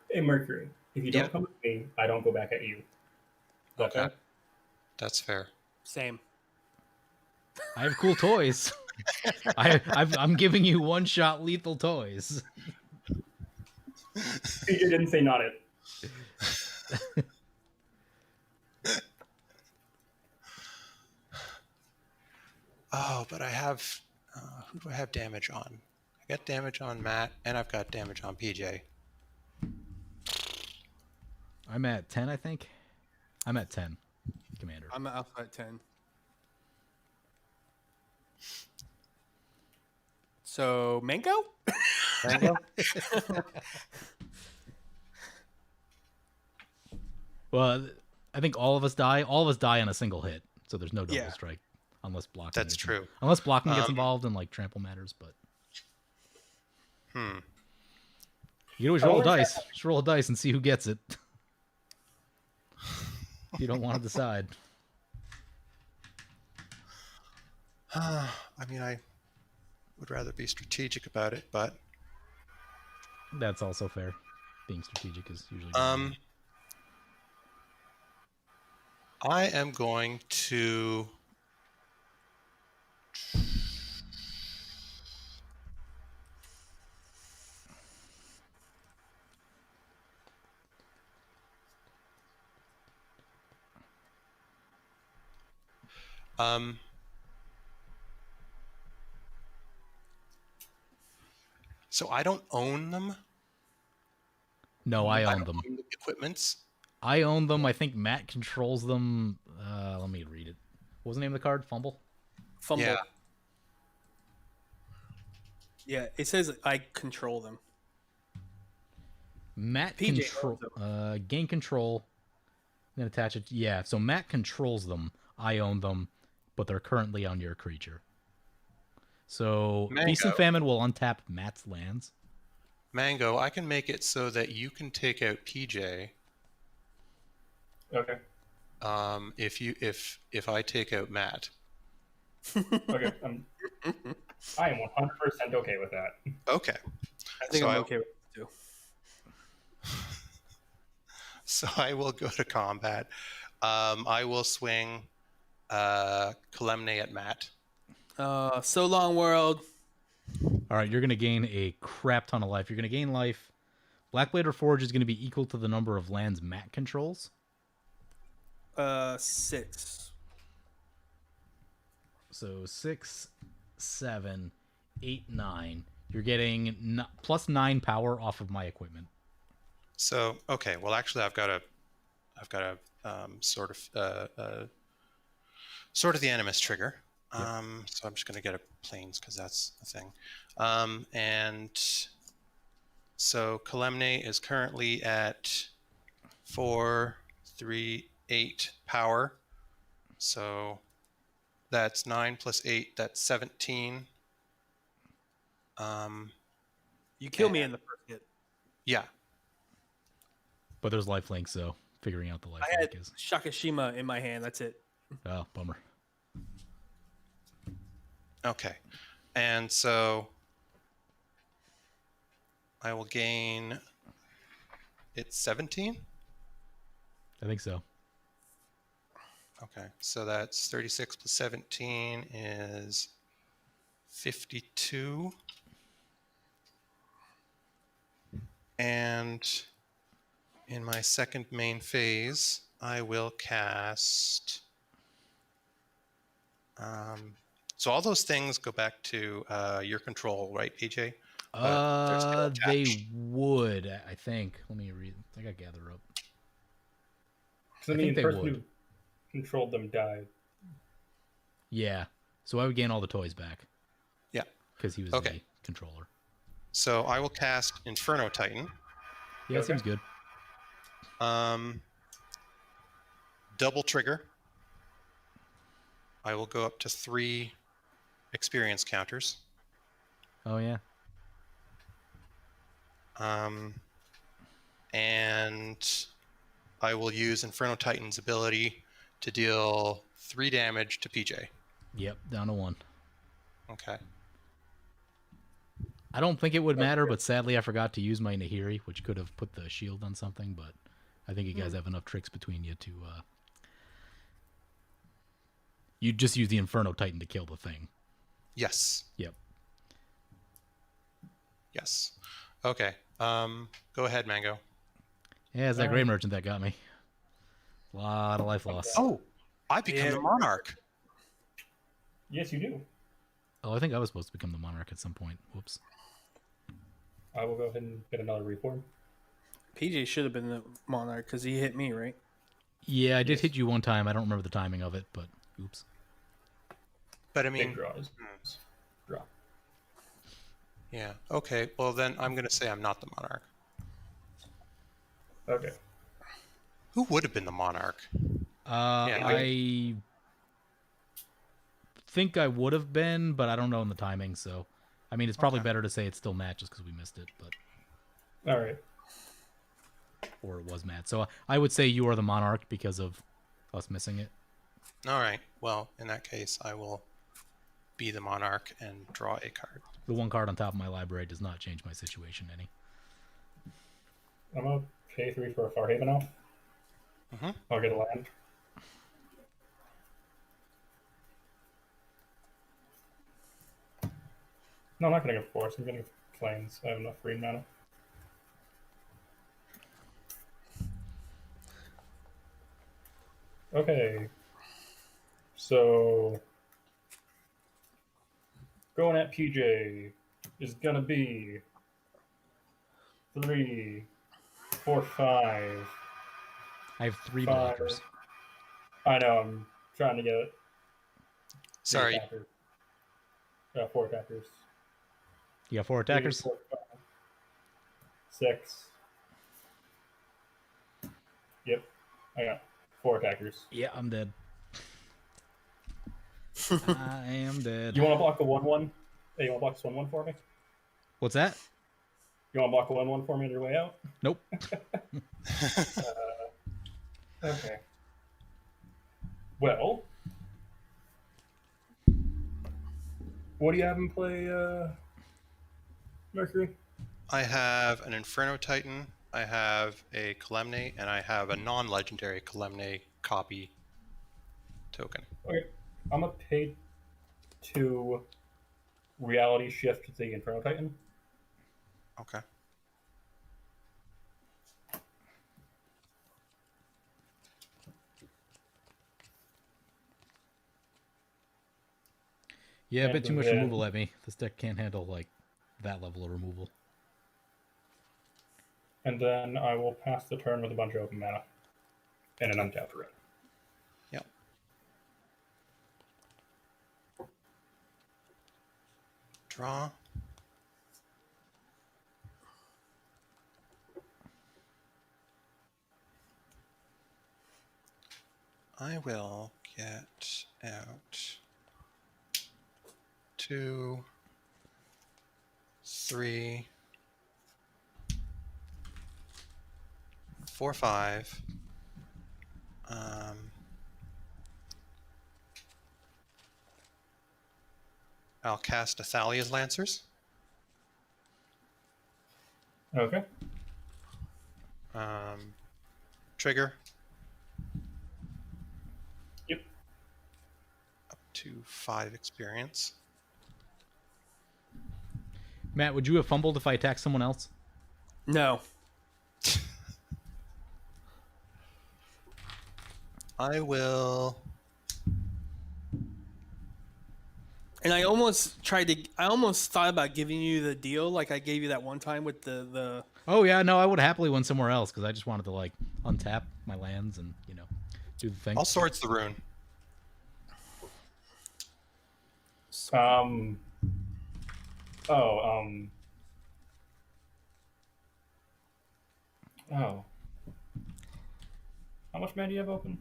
Hey, Mercury. If you don't Yeah. come at me, I don't go back at you. Is that fair? That's fair. Same. I have cool toys. I'm giving you one-shot lethal toys. PJ didn't say not it. Oh, but I have who do I have damage on? I got damage on Matt, and I've got damage on PJ. I'm at 10, I think. I'm at 10, Commander. I'm also at 10. So, Mango? Well, I think all of us die. All of us die on a single hit, so there's no double Yeah. strike, unless blocking. That's gets true. Unless blocking gets involved in like trample matters, but. You can always roll a dice. Just roll a dice and see who gets it. If you don't want to decide. I mean, I would rather be strategic about it, but That's also fair. Being strategic is usually good. I am going to so I don't own them. No, I own them. Own the equipments. I own them. I think Matt controls them. Let me read it. What was the name of the card? Fumble? Fumble. Yeah. Yeah, it says I control them. Matt PJ control owns gain control, then attach it. Yeah, so Matt controls them. I own them, but they're currently on your creature. So Feast and Mango. Famine will untap Matt's lands. Mango, I can make it so that you can take out PJ. Okay. If I take out Matt. Okay. I am 100% okay with that. Okay. I think So I'm okay with it too. So I will go to combat. I will swing Kalemne at Matt. So long, world. All right, you're going to gain a crap ton of life. You're going to gain life. Blackblade Reforge is going to be equal to the number of lands Matt controls. 6. So 6, 7, 8, 9. You're getting plus 9 power off of my equipment. So okay, well actually I've got a sort of the Animus trigger. So I'm just going to get a planes because that's a thing. And so Kalemne is currently at 4, 3, 8 power. So that's 9 plus 8. That's 17. You kill me in the first hit. Yeah. But there's lifelink, so figuring out the I had lifelink is... Shakashima in my hand. That's it. Oh, bummer. Okay. And so I will gain... It's 17? I think so. Okay. So that's 36 plus 17 is 52. And in my second main phase, I will cast... so all those things go back to your control, right, PJ? They're still They attached. would, I think. Let me read. I got to gather up. Because I think the they person would. who controlled them died. Yeah. So I would gain all the toys back. Yeah. Because he was Okay. the controller. So I will cast Inferno Titan. Yeah, Okay. seems good. Double trigger. I will go up to 3 experience counters. Oh, yeah. And I will use Inferno Titan's ability to deal 3 damage to PJ. Yep, down to 1. Okay. I don't think it would matter, but sadly I forgot to use my Nahiri, which could have put the shield on something, but I think you guys have enough tricks between you to... You just use the Inferno Titan to kill the thing. Yes. Yep. Yes. Okay. Go ahead, Mango. Yeah, it's that Grey Merchant that got me. A lot of life loss. Oh, I become the Monarch. Yes, you do. Oh, I think I was supposed to become the Monarch at some point. Whoops. I will go ahead and get another reform. PJ should have been the Monarch because he hit me, right? Yeah, I did hit you one time. I don't remember the timing of it, but oops. But I Big mean, draws. Draw. yeah. Okay. Well, then I'm going to say I'm not the Monarch. Okay. Who would have been the Monarch? I think I would have been, but I don't know in the timing, so... I mean, it's probably better to say it's still Matt just because we missed it, but... All right. Or it was Matt. So I would say you are the Monarch because of us missing it. All right. Well, in that case, I will be the Monarch and draw a card. The one card on top of my library does not change my situation any. I'm going to pay 3 for a Farhaven elf. I'll get a land. No, I'm not going to go force. I'm going to go plains. I have enough green mana. Okay. So going at PJ is going to be 3, 4, 5. I have 3 5. blockers. I know, I'm trying to get it. Sorry. 4 attackers. You got 4 attackers? 4, 5, 6. Yep. I got 4 attackers. Yeah, I'm dead. I am dead. You want to block a 1/1? Hey, you want to block this 1/1 for me? What's that? You want to block a 1/1 for me on your way out? Nope. Okay. Well, what do you have in play, Mercury? I have an Inferno Titan, I have a Kalemne, and I have a non-legendary Kalemne copy token. Okay. I'm going to pay to reality shift the Inferno Titan. Okay. Yeah, a bit And too much then- removal at me. This deck can't handle like that level of removal. And then I will pass the turn with a bunch of open mana and an untapped red. Yep. Draw. I will get out 2, 3, 4, 5. I'll cast Athalia's Lancers. Okay. Trigger. Yep. Up to 5 experience. Matt, would you have fumbled if I attacked someone else? No. I will. And I almost thought about giving you the deal like I gave you that one time with the Oh yeah, no, I would happily went somewhere else because I just wanted to like untap my lands and do the thing. I'll Swords the Rune. Oh. Oh. How much mana do you have open?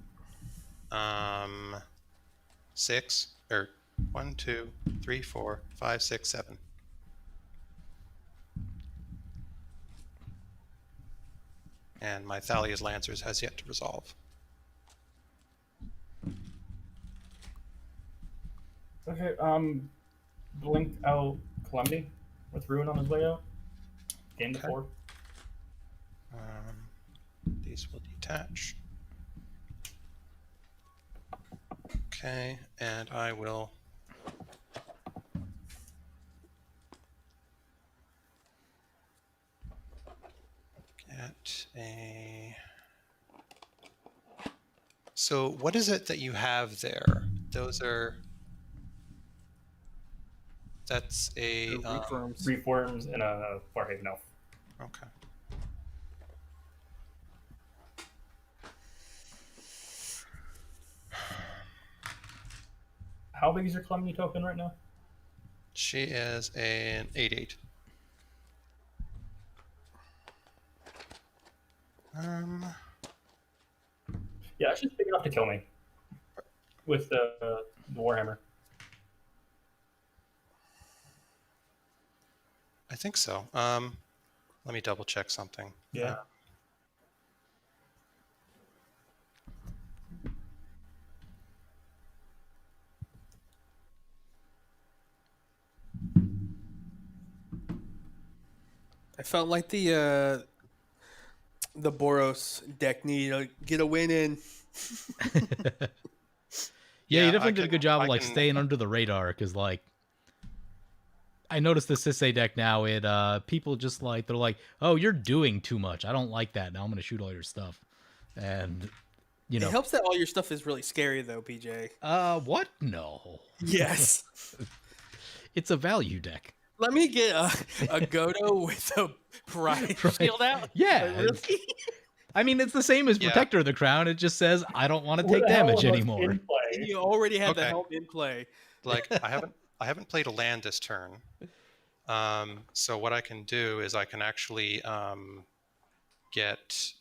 6 or 1, 2, 3, 4, 5, 6, 7. And my Thalia's Lancers has yet to resolve. Okay, blinked out Kalemne with Roon on his way out. Game to Okay. 4. These will detach. Okay, and I will get a. So, what is it that you have there? Those are. That's a. reforms. Reef Worms and a Farhaven Elf. Okay. How big is your Kalemne token right now? She is an 8/8. Yeah, she's big enough to kill me with the Warhammer. I think so. Let me double check something. Yeah. I felt like the Boros deck needed to get a win in. Yeah, you Yeah, definitely I did a can- good job I of like can- staying under the radar because like I noticed the Sisei deck now. It people just like they're like, oh, you're doing too much. I don't like that. Now I'm gonna shoot all your stuff, and It helps that all your stuff is really scary though, PJ. what? No, Yes. it's a value deck. Let me get a Godo with a pride Right. shield out. Yeah, Like, really? I mean it's the same as Yeah. Protector of the Crown. It just says I don't want to What take the hell damage was anymore. in play? You already have the Okay. help in play. Like I haven't played a land this turn. So what I can do is I can actually get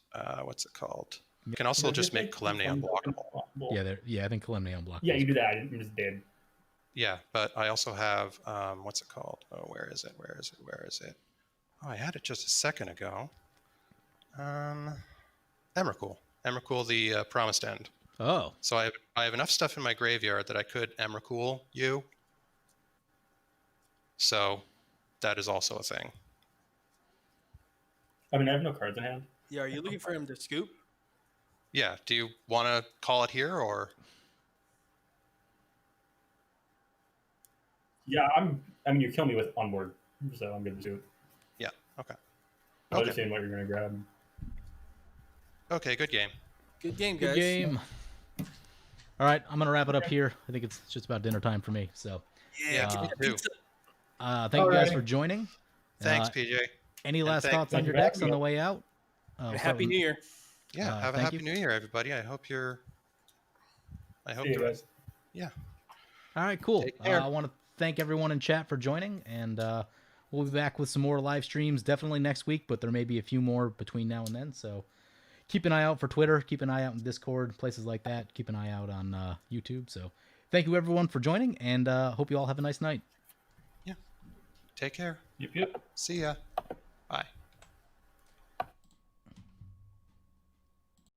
what's it called? I can also just make Kalemne unblockable. Yeah, I think Kalemne unblockable. Yeah, you do that. I just did. Yeah, but I also have what's it called? Oh, where is it? Where is it? Where is it? Oh, I had it just a second ago. Emrakul. Emrakul, the Promised End. Oh, So I have enough stuff in my graveyard that I could Emrakul you. So that is also a thing. I mean, I have no cards in hand. Yeah, are you looking for him to scoop? Yeah. Do you want to call it here or? Yeah, I mean, you kill me with onboard, so I'm good to do it. Yeah. Okay. I was Okay. just seeing what you're gonna grab. Okay. Good game. Good game, guys. good game. All right, I'm gonna wrap it up here. I think it's just about dinner time for me. So, Yeah. Uh, Me too. thank you guys Alrighty. for joining. Thanks, Uh, PJ. Any And last thank- thoughts on thank your you for decks having on me. the way out? And Happy New Year. Yeah. Have a thank happy you. New Year, everybody. I hope you're. I hope See you you're. guys. Yeah. All right, cool. Take care. I want to thank everyone in chat for joining, and we'll be back with some more live streams definitely next week, but there may be a few more between now and then. So keep an eye out for Twitter, keep an eye out in Discord, places like that. Keep an eye out on YouTube. So thank you everyone for joining, and hope you all have a nice night. Take care. Yep. See ya. Bye.